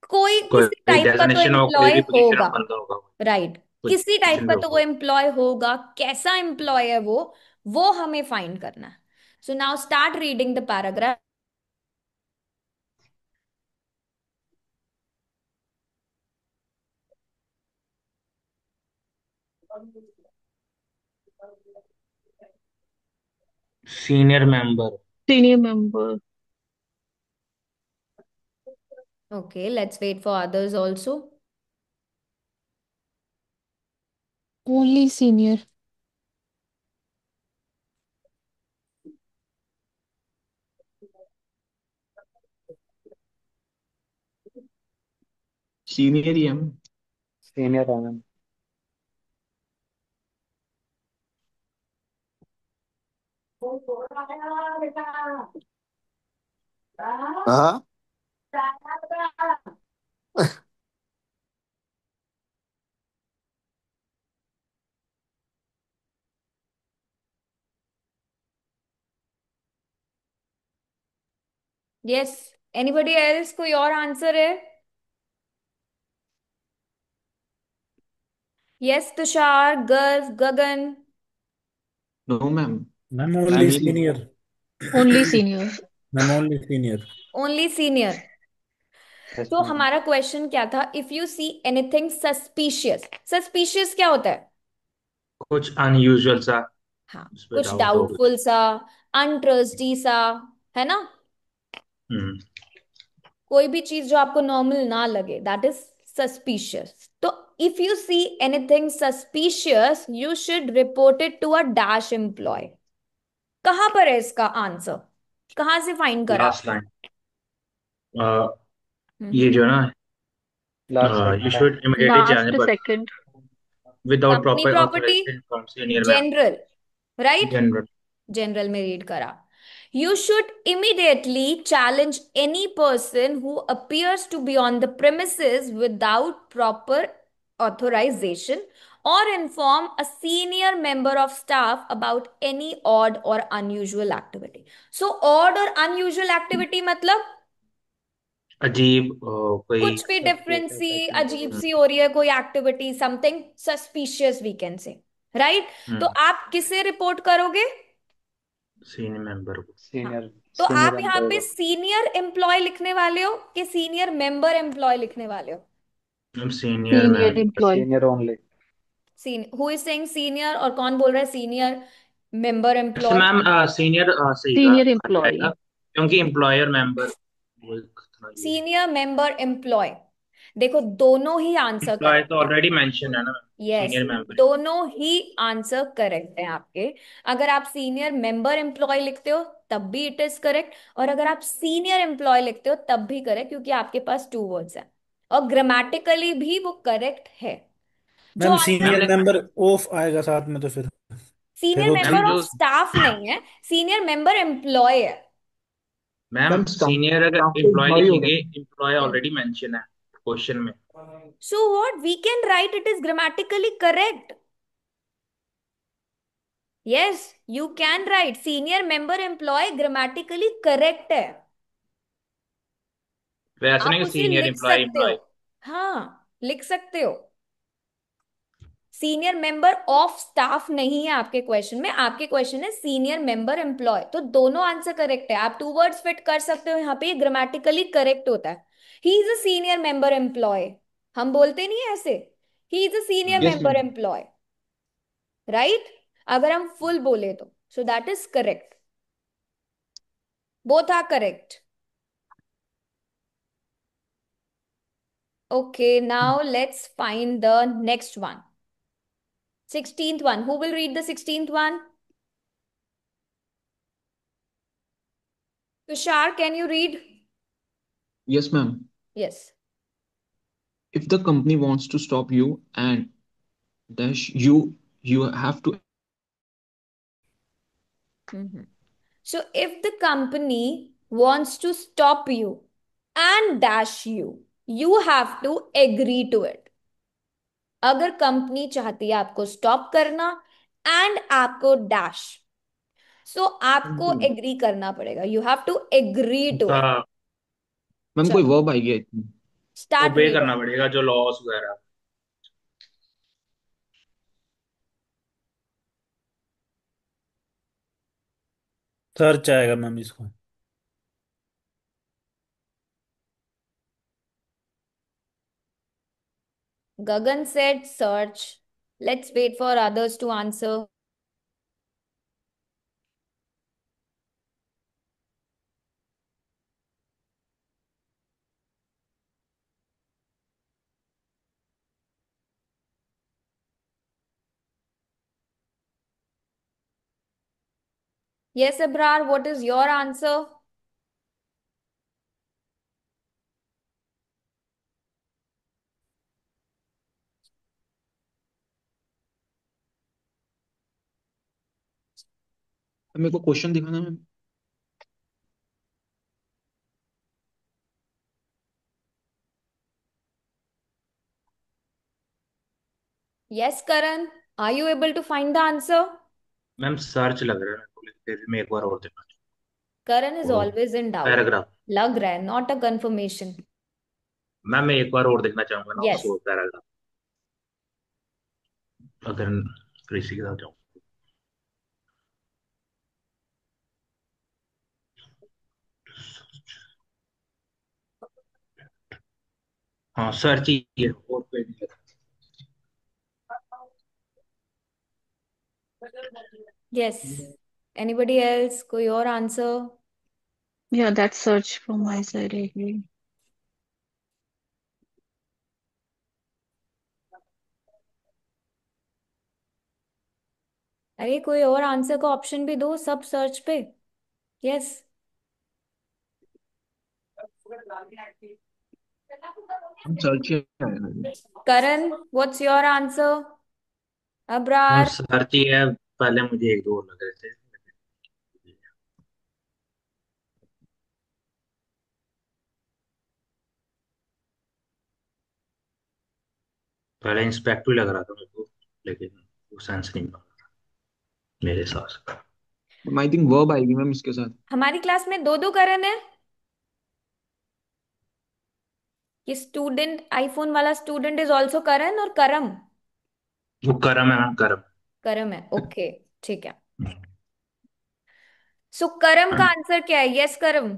कोई किसी कोई type का तो designation हो, कोई employ भी पोजीशन होगा। हो, बंदा होगा, राइट। कोई किसी टाइप पोजीशन का पे तो वो होगा। एम्प्लॉय होगा, कैसा एम्प्लॉय है वो हमें फाइंड करना है। So now start reading the paragraph. Senior member. Senior member. Okay, let's wait for others also. Only senior. Senior ही है मैम। सीनियर है मैम। हाँ। यस। एनीबडी एल्स, कोई और आंसर है? Yes Tushar, Garv, Gagan. No ma'am. Ma'am ma'am only ये लिखा senior. Only senior. Ma'am only senior. Only senior. Yes तो मैम। हमारा क्वेश्चन क्या था? If you see anything suspicious, suspicious क्या होता है? कुछ अनयूजुअल सा, हाँ, उस पे कुछ डाउट हो कुछ। डाउटफुल सा, अनट्रस्टी सा, है ना? हम्म। कोई भी चीज जो आपको नॉर्मल ना लगे, दैट इज सस्पिशियस। तो if you see anything suspicious you should report it to a dash employee. कहां पर है इसका आंसर? कहां से फाइंड करा लास्ट आपने? लाइन, ये जो है ना, लास्ट यू सेकंड है। Should immediately Last challenge second. Without company proper property, authorization from senior ma'am. General, right? General. General में रीड करा। You should immediately challenge any person who appears to be on the premises without proper authorization or inform a senior member of staff about any odd or unusual activity. So odd और unusual activity मतलब अजीब कोई। कुछ भी different suspicious सी, अजीब activity. सी हो रही है कोई activity, something suspicious we can say, right? तो आप किसे रिपोर्ट करोगे? सीनियर मेंबर को। हाँ। सीनियर तो आप सीनियर यहाँ एम्प्लॉय पे को। सीनियर एम्प्लॉय लिखने वाले हो कि सीनियर मेंबर एम्प्लॉय लिखने वाले हो? Ma'am senior Senior ma'am. employee. Senior only. Who is saying senior और कौन बोल रहा है सीनियर मेंबर वैसे एम्प्लॉय? मैम सीनियर सही Senior रहेगा, employee. क्योंकि एम्प्लॉयर मेंबर वो एक थोड़ा यूज। Senior member employee. देखो दोनों ही आंसर एम्प्लॉय तो करेक्ट है। ऑलरेडी मेंशन है ना, यस, सीनियर मेंबर। दोनों ही आंसर करेक्ट हैं आपके। अगर आप सीनियर मेंबर एम्प्लॉय लिखते हो तब भी इट इज करेक्ट, और अगर आप सीनियर एम्प्लॉय लिखते हो तब भी करेक्ट, क्योंकि आपके पास टू वर्ड्स हैं और ग्रामेटिकली भी वो करेक्ट है। जो मैम मैम सीनियर ने मेंबर ऑफ आएगा साथ में तो फिर सीनियर वो मेंबर मैम ऑफ जो स्टाफ नहीं है, सीनियर मेंबर एम्प्लॉय है। मैम मैम स्टाफ सीनियर अगर स्टाफ तो एम्प्लॉय एम्प्लॉय हो लिखेंगे, गया। एम्प्लॉय ऑलरेडी मेंशन है क्वेश्चन में। So what we can write, it is grammatically correct. Yes, you can write senior member employee, grammatically correct है। वैसे आप नहीं, उसे सीनियर लिख एम्प्लॉय सकते हो। एम्प्लॉय। हाँ, लिख सकते हो। सीनियर मेंबर ऑफ स्टाफ नहीं है आपके क्वेश्चन में, आपके क्वेश्चन है सीनियर मेंबर एम्प्लॉय, तो दोनों आंसर करेक्ट है। आप टू वर्ड्स फिट कर सकते हो यहाँ पे, ग्रामेटिकली करेक्ट होता है। He is a senior member employee, हम बोलते नहीं है ऐसे, he is a senior yes member ma'am. Employee, right? अगर हम फुल बोले तो so that is correct, both are correct. Okay, now let's find the next one, 16th one. Who will read the 16th one? Tushar, can you read? Yes ma'am. Yes. If the company wants to stop you and dash you have to Mhm. So if the company wants to stop you and dash you, you have to agree to it. अगर company चाहती है आपको stop करना and आपको dash, सो आपको agree करना पड़ेगा, you have to agree to उनका इट। मैम कोई चलो, वर्ब आई गया इसमें। स्टार्ट ओबे रीड। करना पड़ेगा जो लॉस वगैरह। सर्च आएगा मैम इसको। Gagan said search. Let's wait for others to answer. Yes, Abrar, what is your answer? मेरे को क्वेश्चन दिखाना ma'am. Yes, Karan. Are you able to find the answer? Ma'am search लग रहा है मेरे को, लेकिन फिर भी मैं एक बार और देखना Karan is चाहूंगा। always in doubt. Paragraph. Lag raha hai, not a confirmation. Ma'am मैं एक बार और देखना चाहूंगा ना Yes. उसको, पैराग्राफ, अगर कृषि के साथ जाऊँ। हाँ सर्च ही है, और कोई नहीं लगा। Yes. Anybody else? कोई और answer? Yeah, that's search from my side, I agree. अरे कोई और आंसर का ऑप्शन भी दो, सब सर्च पे। यस। हम सर्च ही आएगा। Karan, what's your answer? Ma'am Abrar. Search ही है, पहले मुझे एक दो और लग रहे थे। पहले इंस्पेक्टिव लग रहा था मेरे को, लेकिन वो सेंस नहीं बना मेरे हिसाब से। आई थिंक वर्ब आएगी मैम इसके साथ। हमारी क्लास में दो दो करण है। ये स्टूडेंट, आईफोन वाला स्टूडेंट इज ऑल्सो करण और करम। वो करम है मैम, करम। करम है, ओके। ठीक है। सो करम का आंसर क्या है? यस करम।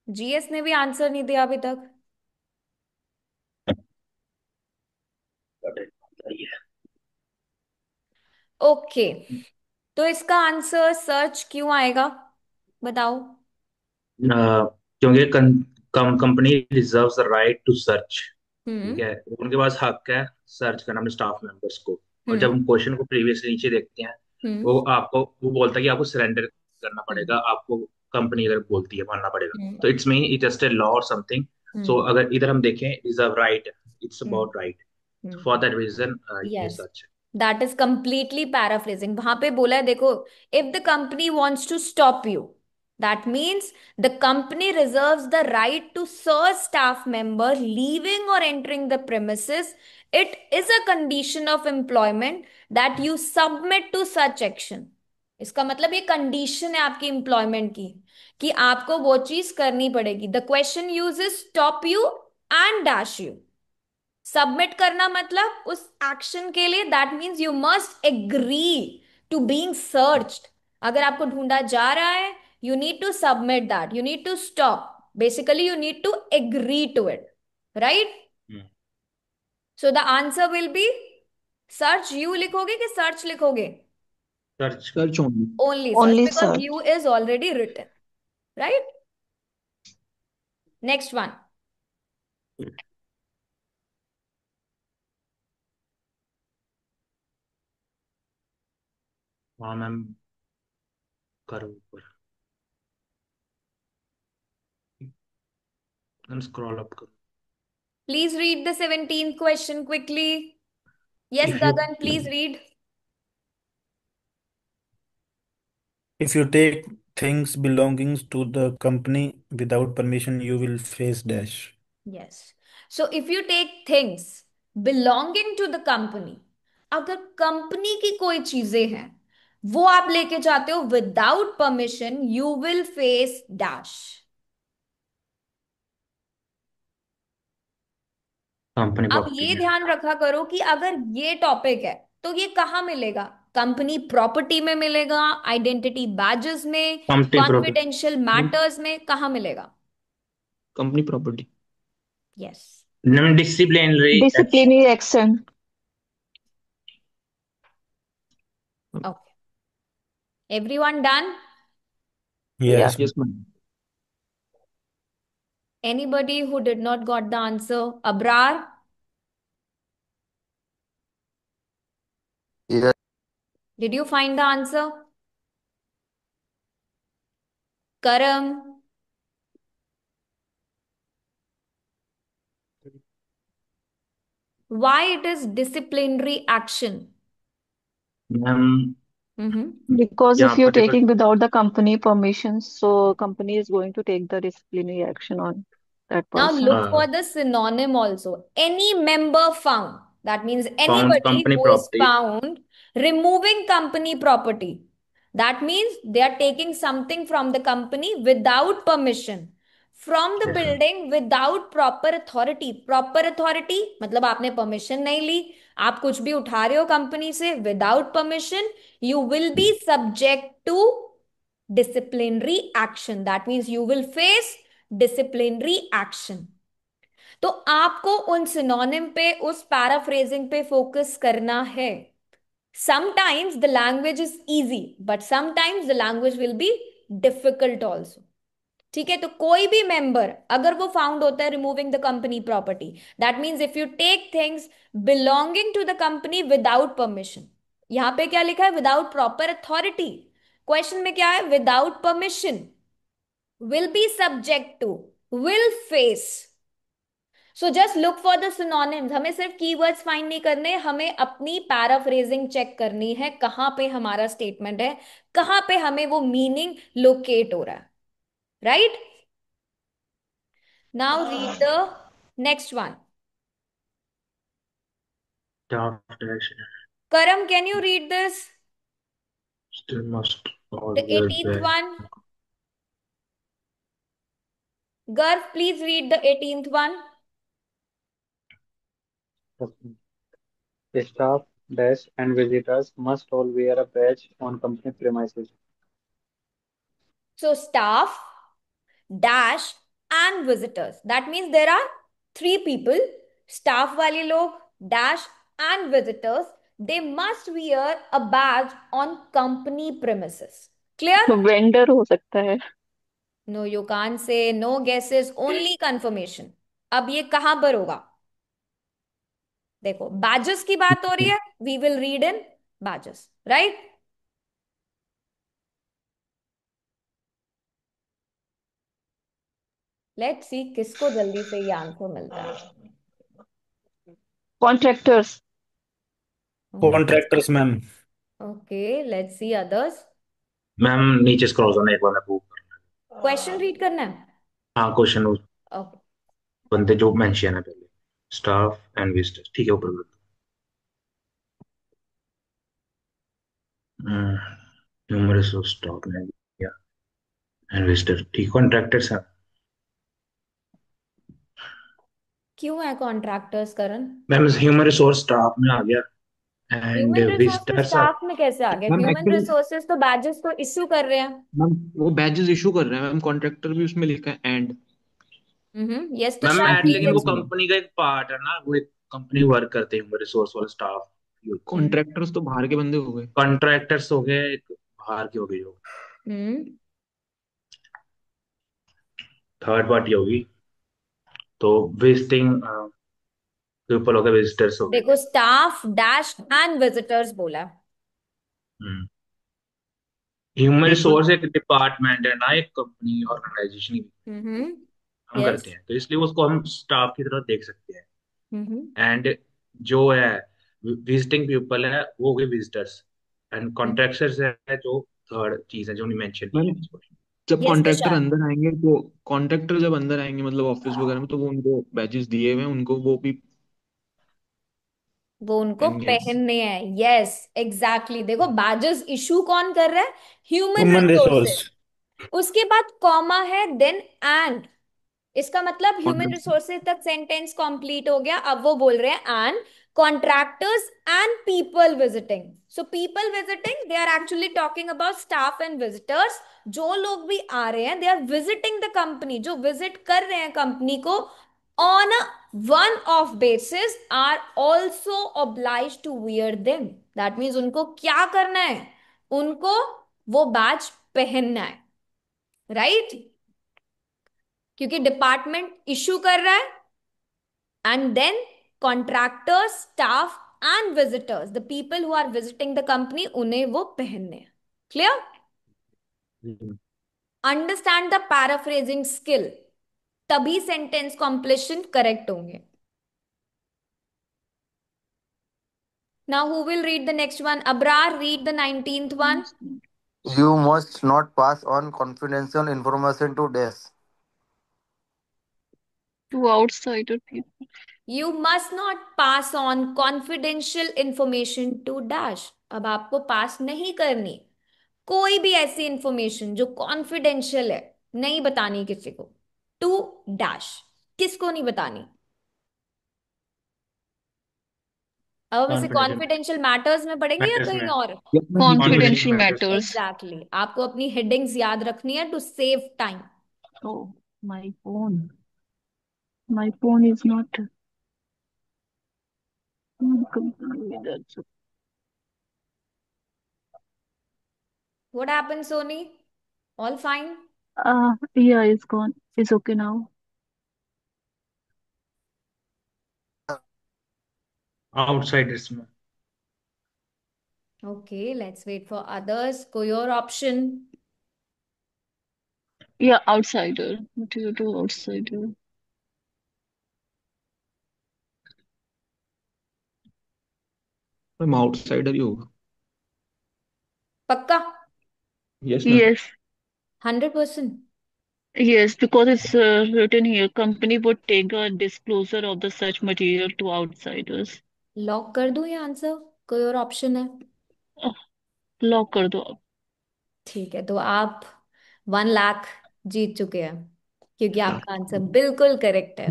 जीएस ने भी आंसर नहीं दिया अभी तक। ओके, तो इसका आंसर सर्च क्यों आएगा, बताओ। क्योंकि company reserves the right to search. ठीक हम्म। है, उनके पास हक है सर्च करना अपने स्टाफ मेंबर्स को। और जब हम्म। हम क्वेश्चन को प्रीवियसली नीचे देखते हैं, हम्म। वो बोलता है कि आपको सरेंडर करना हम्म। पड़ेगा, आपको कंपनी अगर बोलती है मानना पड़ेगा। हम्म। तो it's mean it just a law or something. So hmm. अगर इधर हम देखें reserve right, it's hmm. About right, hmm. For that reason ये यस, सच है। That is completely paraphrasing. वहां पे बोला है, देखो, if the company wants to stop you, that means the company reserves the right to search staff member leaving or entering the premises. It is a condition of employment that you submit to such action. इसका मतलब ये condition है आपकी employment की, कि आपको वो चीज करनी पड़ेगी। The question uses stop you and dash you. Submit करना मतलब उस एक्शन के लिए, that means you must agree to being searched. अगर आपको ढूंढा जा रहा है, you need to submit that, you need to stop, basically you need to agree to it, right? So the answer will be search you लिखोगे कि search लिखोगे? Search. Search only. Only search, Only because search. You is already written, right? Next one. हाँ ma'am, करो ऊपर, ma'am scroll up करो। Please read the 17th question quickly. Yes if you Gagan, please read. If you take things belonging to the company without permission, you will face dash. Yes. So if you take things belonging to the company, अगर company की कोई चीजें हैं वो आप लेके जाते हो without permission, you will face dash. Company अब प्रॉपर्टी ये में। ध्यान रखा करो कि अगर ये टॉपिक है तो ये कहाँ मिलेगा? कंपनी प्रॉपर्टी में मिलेगा, आइडेंटिटी बैजेस में, कंपनी प्रॉपर्टी। कॉन्फिडेंशियल मैटर्स में, कहाँ मिलेगा? Company property. Yes. Non disciplinary action. Disciplinary action. Okay, everyone done? Yeah. Yes. Yes ma'am. Anybody who did not got the answer? Abrar, ये did you find the answer? Karam, why it is disciplinary action? Ma'am Mm-hmm. Because यहाँ if you're पर देखो, taking without the company permission, so company is going to take the disciplinary action on that Now person. look for the synonym also. Any member found. That means found anybody company who is property. found removing company property. That means they are taking something from the company without permission. From the yes ma'am. building without proper authority. Proper authority मतलब आपने permission नहीं ली, आप कुछ भी उठा रहे हो company से without permission, you will be subject to disciplinary action. That means you will face disciplinary action. तो आपको उन सिनोनिम पे, उस पैराफ्रेजिंग पे फोकस करना है। Sometimes the language is easy but sometimes the language will be difficult also. ठीक है, तो कोई भी मेंबर अगर वो फाउंड होता है removing the company property, that means if you take things belonging to the company without permission. यहां पे क्या लिखा है? Without proper authority. क्वेश्चन में क्या है? Without permission, will be subject to, will face. So just look for the synonyms. हमें सिर्फ keywords फाइंड नहीं करने, हमें अपनी पैराफ्रेजिंग चेक करनी है, कहां पे हमारा स्टेटमेंट है, कहां पे हमें वो मीनिंग लोकेट हो रहा है। Right? Now read the next one. Draft action Karam, can you read this? Still must The always 18th be. one. Garv, please read the 18th one. Staff dash and visitors must all wear a badge on company premises. So staff dash and visitors, that means there are three people, staff वाले लोग, dash and visitors, they must wear a badge on company premises. Clear? Vendor हो सकता है। No, you can't say, no guesses, only confirmation. अब ये कहां पर होगा? देखो, badges की बात हो रही है, we will read in badges, right? Let's see किसको जल्दी से ये आंसर मिलता है। Contractors. Contractors, ma'am. Okay, let's see others. Ma'am नीचे स्क्रॉल करना एक बार, मैं पूछ। क्वेश्चन रीड करना है। हाँ क्वेश्चन, ओके, बंदे जो मेंशन है पहले, स्टाफ एंड विजिटर्स, ठीक है ऊपर ह्यूमरस ऑफ स्टाफ ने दिया एंड विजिटर, ठीक, कॉन्ट्रैक्टर्स है। क्यों है कॉन्ट्रैक्टर्स करण? मैम ह्यूमन रिसोर्स स्टाफ में आ गया and human resources visitors. Staff में कैसे आ गया? मैम ह्यूमन एक्चुअली रिसोर्सेज तो बैजेस तो इश्यू कर रहे हैं। मैम वो बैजेस इशू कर रहे हैं मैम, कॉन्ट्रैक्टर भी उसमें लिखा है and. Yes ma'am Tushar, at, complete please लेकिन वो नहीं एक्सप्लेन। है। कंपनी का एक पार्ट है ना, वो एक कंपनी वर्क करते हैं ह्यूमन रिसोर्स वाले स्टाफ। कॉन्ट्रैक्टर्स तो बाहर के बंदे हो गए। कॉन्ट्रैक्टर्स हो गए, एक बाहर की हो गई, जो हम्म थर्ड पार्टी होगी, तो विजिटिंग पीपल हो गए, विजिटर्स हो गए। देखो, स्टाफ डैश एंड विजिटर्स बोला है। ह्यूमन एक बार रिसोर्स एक डिपार्टमेंट है ना, एक कंपनी ऑर्गेनाइजेशन काम करते यस। हैं, तो इसलिए उसको हम स्टाफ की तरह देख सकते हैं। हम्म एंड जो है विजिटिंग पीपल है वो हो गए विजिटर्स, एंड कॉन्ट्रैक्टर्स है जो थर्ड चीज है जो नहीं मेंशन की मैम, है इस question जब यस कॉन्ट्रैक्टर तुषार, अंदर आएंगे तो कॉन्ट्रैक्टर जब अंदर आएंगे मतलब ऑफिस वगैरह में, तो वो उनको बैजेस दिए हुए हैं, उनको वो भी वो उनको पहन के। पहनने हैं। यस एग्जैक्टली, देखो बैजेस इशू कौन कर रहा है? Human Human resources. resource. उसके बाद कॉमा है, देन एंड इसका मतलब ह्यूमन कॉन्ट्रैक्ट। रिसोर्सेज तक सेंटेंस कंप्लीट हो गया। अब वो बोल रहे हैं and contractors and people visiting. So people visiting, they are actually talking about staff and visitors. जो लोग भी आ रहे हैं, they are visiting the company, जो विजिट कर रहे हैं कंपनी को, on a one off basis are also obliged to wear them। That means उनको क्या करना है, उनको वो बैच पहनना है, राइट right? क्योंकि डिपार्टमेंट इशू कर रहा है। And then contractors, staff and visitors, the people who are visiting the company, उन्हें वो पहनने हैं। Clear? Understand the paraphrasing skill, तभी सेंटेंस कॉम्प्लीशन करेक्ट होंगे। Now who will read the next one? Abrar, read the 19th one. You must not pass on confidential information to dash. To outsider people. You must not pass on confidential information to dash। अब आपको पास नहीं करनी कोई भी ऐसी information जो confidential है, नहीं बतानी किसी को। टू डैश, किसको नहीं बतानी? अब हम इसे कॉन्फिडेंशियल कॉन्फिडेंशियल मैटर्स में पढ़ेंगे या मैटर्स कहीं में, और? Confidential कॉन्फिडेंशियल मैटर्स में। matters. Exactly exactly. आपको अपनी हेडिंग्स याद रखनी है to save time. Oh, my phone. My phone is not. That's what happened Soni? All fine? yeah, it's gone. It's okay now. Outsiders में। Okay, let's wait for others. कोई और option? Yeah, outsider. What do you do, outsider? Ma'am outsider ही होगा। पक्का? Yes ma'am. Yes, 100%? yes, because it's written here. Company would take a disclosure of the such material to outsiders. Lock कर दूं ये answer? कोई और option है? Lock कर दो आप। ठीक है, तो आप 1 लाख जीत चुके हैं, क्योंकि आपका आंसर बिल्कुल करेक्ट है।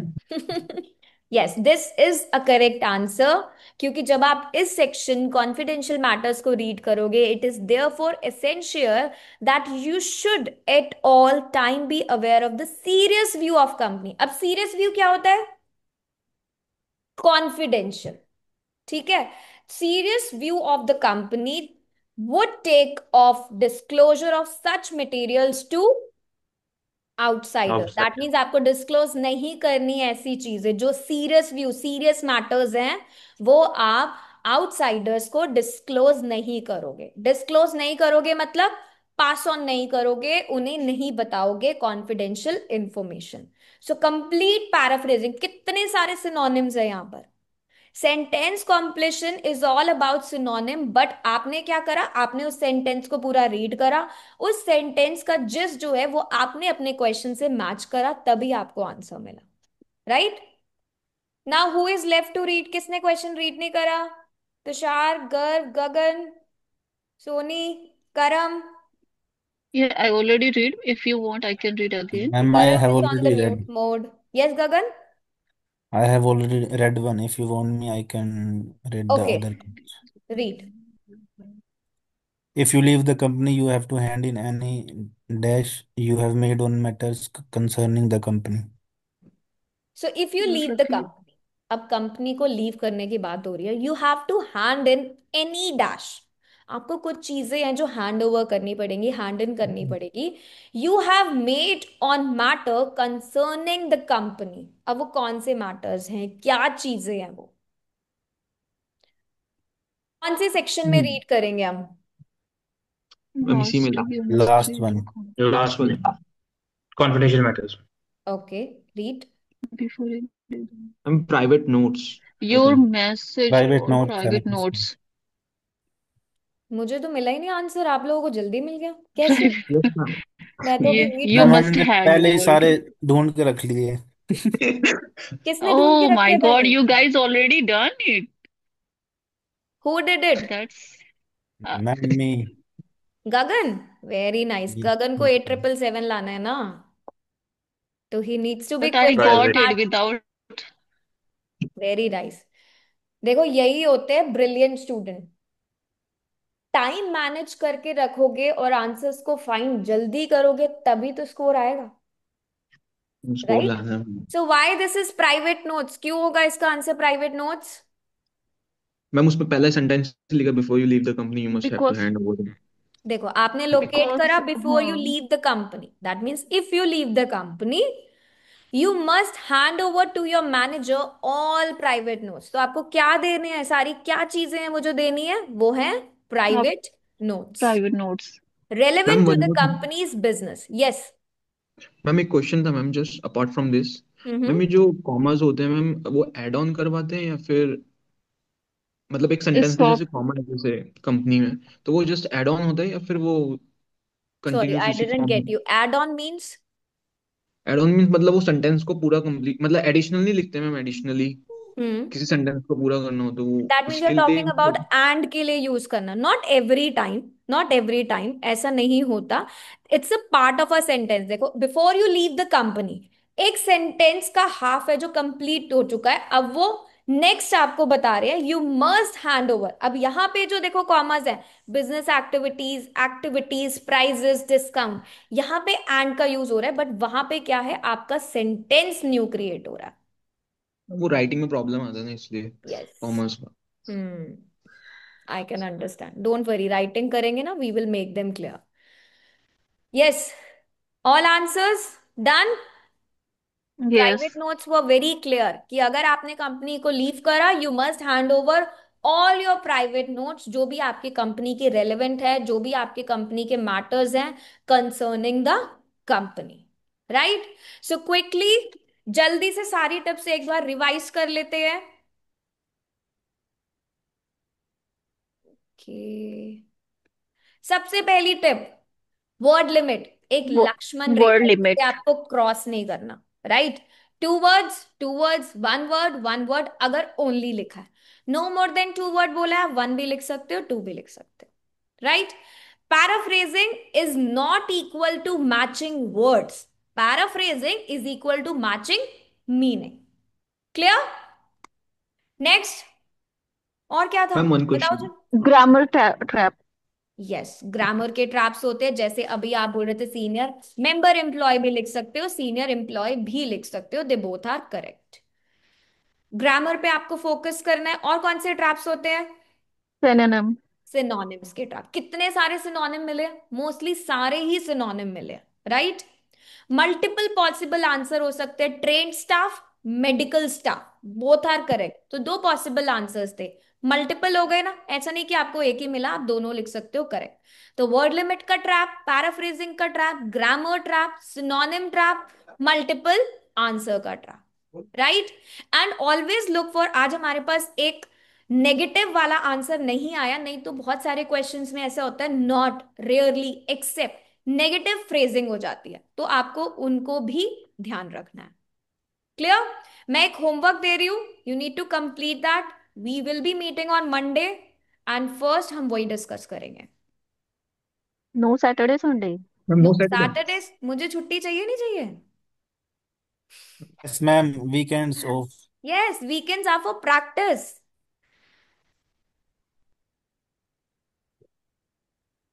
Yes, this is a correct answer. क्योंकि जब आप इस सेक्शन कॉन्फिडेंशियल मैटर्स को रीड करोगे, it is therefore essential that you should at all time be aware of the serious view of company. अब सीरियस व्यू क्या होता है? कॉन्फिडेंशियल, ठीक है। Serious view of the company would take of disclosure of such materials to outsider. That outsider. Means आपको disclose नहीं करनी ऐसी चीजें जो सीरियस व्यू, सीरियस मैटर्स हैं, वो आप आउटसाइडर्स को डिस्क्लोज नहीं करोगे। डिस्क्लोज नहीं करोगे मतलब पास ऑन नहीं करोगे, उन्हें नहीं बताओगे confidential information. So complete paraphrasing, कितने सारे सिनोनिम्स है यहाँ पर। Sentence completion is all about synonym, but आपने क्या करा, आपने उस सेंटेंस को पूरा रीड करा, उस सेंटेंस का जिस जो है वो आपने अपने क्वेश्चन से मैच करा, तभी आपको आंसर मिला, right? Now who is left to read? किसने क्वेश्चन रीड नहीं करा? तुषार, गर्व, गगन, सोनी, करम। Yeah, I already read. If you want, I can read again. Ma'am, I करम have is on the already mute read. Mode. Yes Gagan? I have already read one. If you want me, I can read the okay, other. Read. If you leave the company, you have to hand in any dash you have made on matters concerning the company. So if you leave मतलब the कि company, अब company को leave करने की बात हो रही है, you have to hand in any dash. आपको कुछ चीजें हैं जो हैंड ओवर करनी पड़ेंगी, हैंड इन करनी पड़ेगी। You have made on matter concerning the company. अब वो कौन से मैटर्स हैं, क्या चीजें हैं वो? कौन से सेक्शन में रीड करेंगे हम? मैम इसी में last था। you must Last read the one. Last में confidential matters. Okay, read. before it. Ma'am private notes I Your think. message Private or notes and private notes. मुझे तो मिला ही नहीं आंसर, आप लोगों को जल्दी मिल गया कैसे? Yes ma'am. मैं तो अभी Yeah, रीड you मैम कर रही must हूँ। हमने hand पहले ही over. सारे ढूंढ के रख लिए। किसने ढूंढ Oh के my रखे God, पहले? you guys already done it. Who did it? That's uh, ma'am me. Gagan, very nice. Gagan को 8777 लाना है ना, तो he needs to be But I quick and got private. it smart. without. Very nice. देखो यही होते हैं ब्रिलियंट स्टूडेंट। टाइम मैनेज करके रखोगे और आंसर्स को फाइंड जल्दी करोगे तभी तो स्कोर आएगा। Score right. ज्यादा है। So why this is private notes? क्यों होगा इसका आंसर प्राइवेट नोट्स? मैम उसमें पहला सेंटेंस लिखा, before you leave the company you must have to Because hand over. देखो आपने लोकेट करा because before you leave the company, that means if you leave the company you must hand over to your manager all private notes. तो आपको क्या देने हैं, सारी क्या चीजें हैं वो जो देनी है वो है uh, private notes private notes. Ma'am relevant to one the more. Companies business. Yes. Ma'am एक क्वेश्चन था ma'am, just apart from this. Hmm. Ma'am ये जो कॉमर्स होते हैं मैम, वो ऐड ऑन करवाते हैं या फिर मतलब एक सेंटेंस में Stop. जैसे कॉमन है जैसे कंपनी में, तो वो जस्ट ऐड ऑन होता है या फिर वो सॉरी कंटिन्यूस आई उसी डिडंट फॉर्म में? Get you. Add on means? Add on means मतलब वो सेंटेंस को पूरा कंप्लीट, मतलब एडिशनल नहीं लिखते मैम, एडिशनली हम्म। किसी सेंटेंस को पूरा करना हो तो वो दैट मीन्स यू आर उसके टॉकिंग लिए। अबाउट एंड के लिए यूज करना। Not every time, not every time ऐसा नहीं होता। It's a part of a sentence. देखो before you leave the company एक सेंटेंस का हाफ है जो कंप्लीट हो चुका है, अब वो नेक्स्ट आपको बता रहे हैं यू मस्ट हैंड ओवर। अब यहाँ पे जो देखो कॉमर्स है, business activities, activities, prices, discount, यहाँ पे एंड का यूज हो रहा है, बट वहां पे क्या है आपका सेंटेंस न्यू क्रिएट हो रहा है। वो राइटिंग में प्रॉब्लम आता है ना, इसलिए यस। कॉमर्स में। Hmm. I can understand, don't worry, writing करेंगे ना we will make them clear. Yes. All answers done. Private Yes. Notes were very clear कि अगर आपने कंपनी को लीव करा you must hand over all your private notes, जो भी आपकी कंपनी के रेलेवेंट है, जो भी आपकी कंपनी के मैटर्स हैं concerning the company. Right. So quickly जल्दी से सारी टिप्स एक बार रिवाइज कर लेते हैं। Okay. सबसे पहली टिप, वर्ड लिमिट। एक लक्ष्मण Word रेखा जिसे limit. आपको क्रॉस नहीं करना। Right. Two words, one word अगर ओनली लिखा है। No more than two word बोला है, वन भी लिख सकते हो, टू भी लिख सकते हो। Right. Paraphrasing is not equal to matching words, paraphrasing is equal to matching meaning. Clear? Next. और क्या था मैम वन बताओ क्वेश्चन। जी। Grammar trap. यस, ग्रामर के ट्रैप्स होते हैं, जैसे अभी आप बोल रहे थे सीनियर मेंबर एम्प्लॉय भी लिख सकते हो, सीनियर एम्प्लॉय भी लिख सकते हो, they both are correct. Grammar पे आपको फोकस करना है। और कौन से ट्रैप्स होते हैं? Synonym. सिनोनिम्स के ट्रैप। कितने सारे सिनोनिम मिले? मोस्टली सारे ही सिनोनिम मिले। राइट। मल्टीपल पॉसिबल आंसर हो सकते हैं, trained staff, medical staff, both are correct, तो दो पॉसिबल आंसर्स थे। मल्टीपल हो गए ना, ऐसा नहीं कि आपको एक ही मिला, आप दोनों लिख सकते हो करेक्ट। तो वर्ड लिमिट का ट्रैप, पैराफ्रेजिंग का trap, grammar trap, synonym trap, multiple answer का trap. Right. And always look for, आज हमारे पास एक नेगेटिव वाला आंसर नहीं आया, नहीं तो बहुत सारे क्वेश्चंस में ऐसा होता है not, rarely, except, negative phrasing हो जाती है, तो आपको उनको भी ध्यान रखना है। क्लियर? मैं एक होमवर्क दे रही हूं, you need to complete that. We will be meeting on Monday and first हम वही डिस्कस करेंगे। No Saturday, Sunday. Ma'am no no Saturday. Saturday, मुझे छुट्टी चाहिए नहीं चाहिए? Yes, ma'am. Weekends off. Yes, weekends are for practice.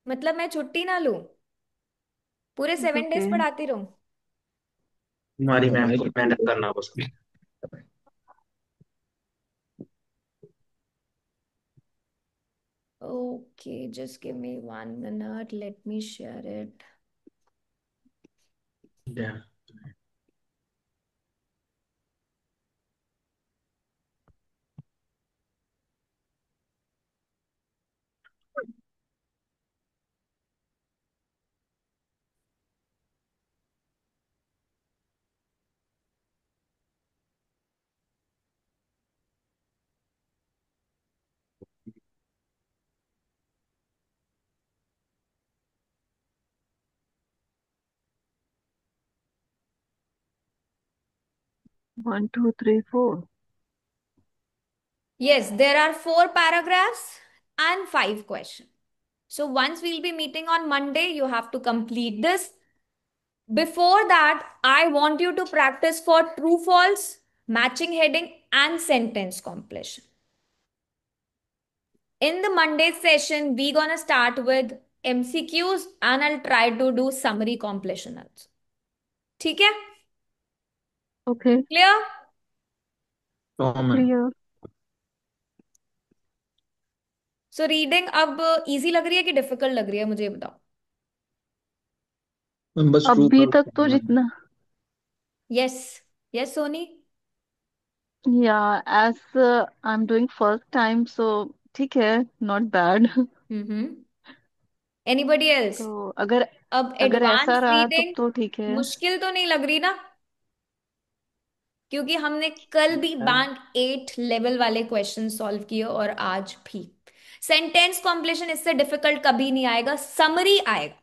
मतलब मैं छुट्टी ना लूं, पूरे It's 7 डेज okay. पढ़ाती रहूं? हमारी मैम हमारी को छुट्टी मेहनत है। करना पसंद है। Okay, just give me 1 minute. Let me share it. Yeah. 1, 2, 3, 4. Yes, there are 4 paragraphs and 5 questions. So once we'll be meeting on Monday, you have to complete this. Before that, I want you to practice for true false, matching heading, and sentence completion. In the Monday session, we're gonna start with MCQs and I'll try to do summary completion also. ठीक है? Okay, Clear? तो ma'am clear. So reading अब easy लग रही है कि difficult लग रही है, मुझे ये बताओ. मैम बस ट्रू अभी फॉल्स तक तो करना है। जितना, yes. Yes Soni. yeah, as I'm doing first time, so ठीक है, not bad. Hmm. Anybody else? तो अगर अब अगर ऐसा एडवांस रहा तब रीडिंग तो ठीक है। मुश्किल तो नहीं लग रही ना? क्योंकि हमने कल भी मैम बैंक 8 लेवल वाले क्वेश्चन सॉल्व किए और आज भी. सेंटेंस कॉम्प्लेशन इससे डिफिकल्ट कभी नहीं आएगा, समरी आएगा.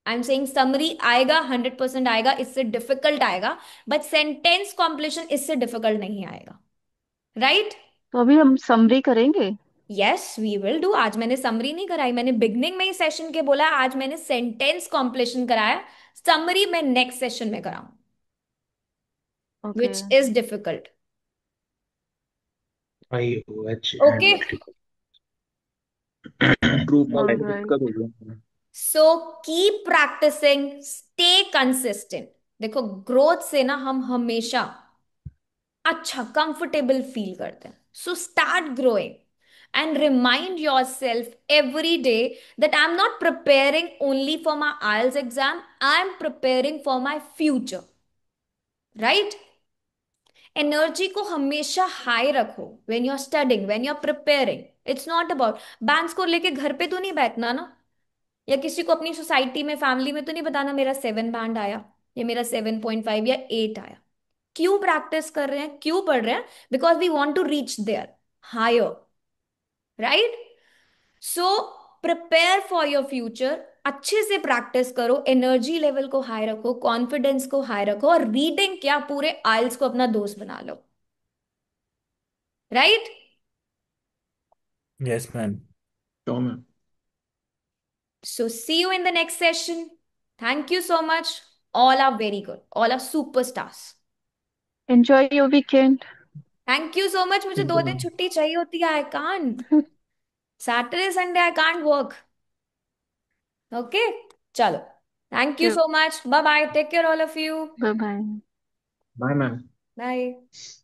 आई एम सेइंग समरी आएगा, 100% आएगा, इससे डिफिकल्ट आएगा. बट सेंटेंस कॉम्प्लेशन इससे डिफिकल्ट नहीं आएगा. राइट? तो अभी हम समरी करेंगे। Yes we will do. आज मैंने समरी नहीं कराई, मैंने बिगनिंग में ही सेशन के बोला, आज मैंने सेंटेंस कॉम्प्लेशन कराया. समरी मैं नेक्स्ट सेशन में कराऊं, okay. Which is difficult. IOH and okay. vertical. True false में ऑलराइट। दिक्कत हो गई। So keep practicing, stay consistent. देखो ग्रोथ से ना हम हमेशा अच्छा कंफर्टेबल फील करते हैं. So start growing and remind yourself every day that I'm not preparing only for my IELTS exam, I'm preparing for my future. Right? Energy को हमेशा हाई रखो. When you are studying, when you are preparing, it's not about bands को लेके घर पे तो नहीं बैठना ना, या किसी को अपनी सोसाइटी में फैमिली में तो नहीं बताना मेरा 7 बैंड आया या मेरा 7.5 या 8 आया. क्यों प्रैक्टिस कर रहे हैं, क्यों पढ़ रहे हैं? Because we want to reach there higher. Right? So prepare for your future. अच्छे से प्रैक्टिस करो, एनर्जी लेवल को हाई रखो, कॉन्फिडेंस को हाई रखो, और रीडिंग क्या पूरे आइल्स को अपना दोस्त बना लो. राइट? Yes, ma'am. तो ma'am So see you in the next session. Thank you so much. All are very good. All are superstars. Enjoy your weekend. Thank you so much. मुझे थैंक यू 2 दिन ma'am. छुट्टी चाहिए होती है. I can't. Saturday, Sunday, I can't work. Okay? चलो. Thank you so much. Bye bye. Take care, all of you. Bye bye. Bye ma'am. Bye.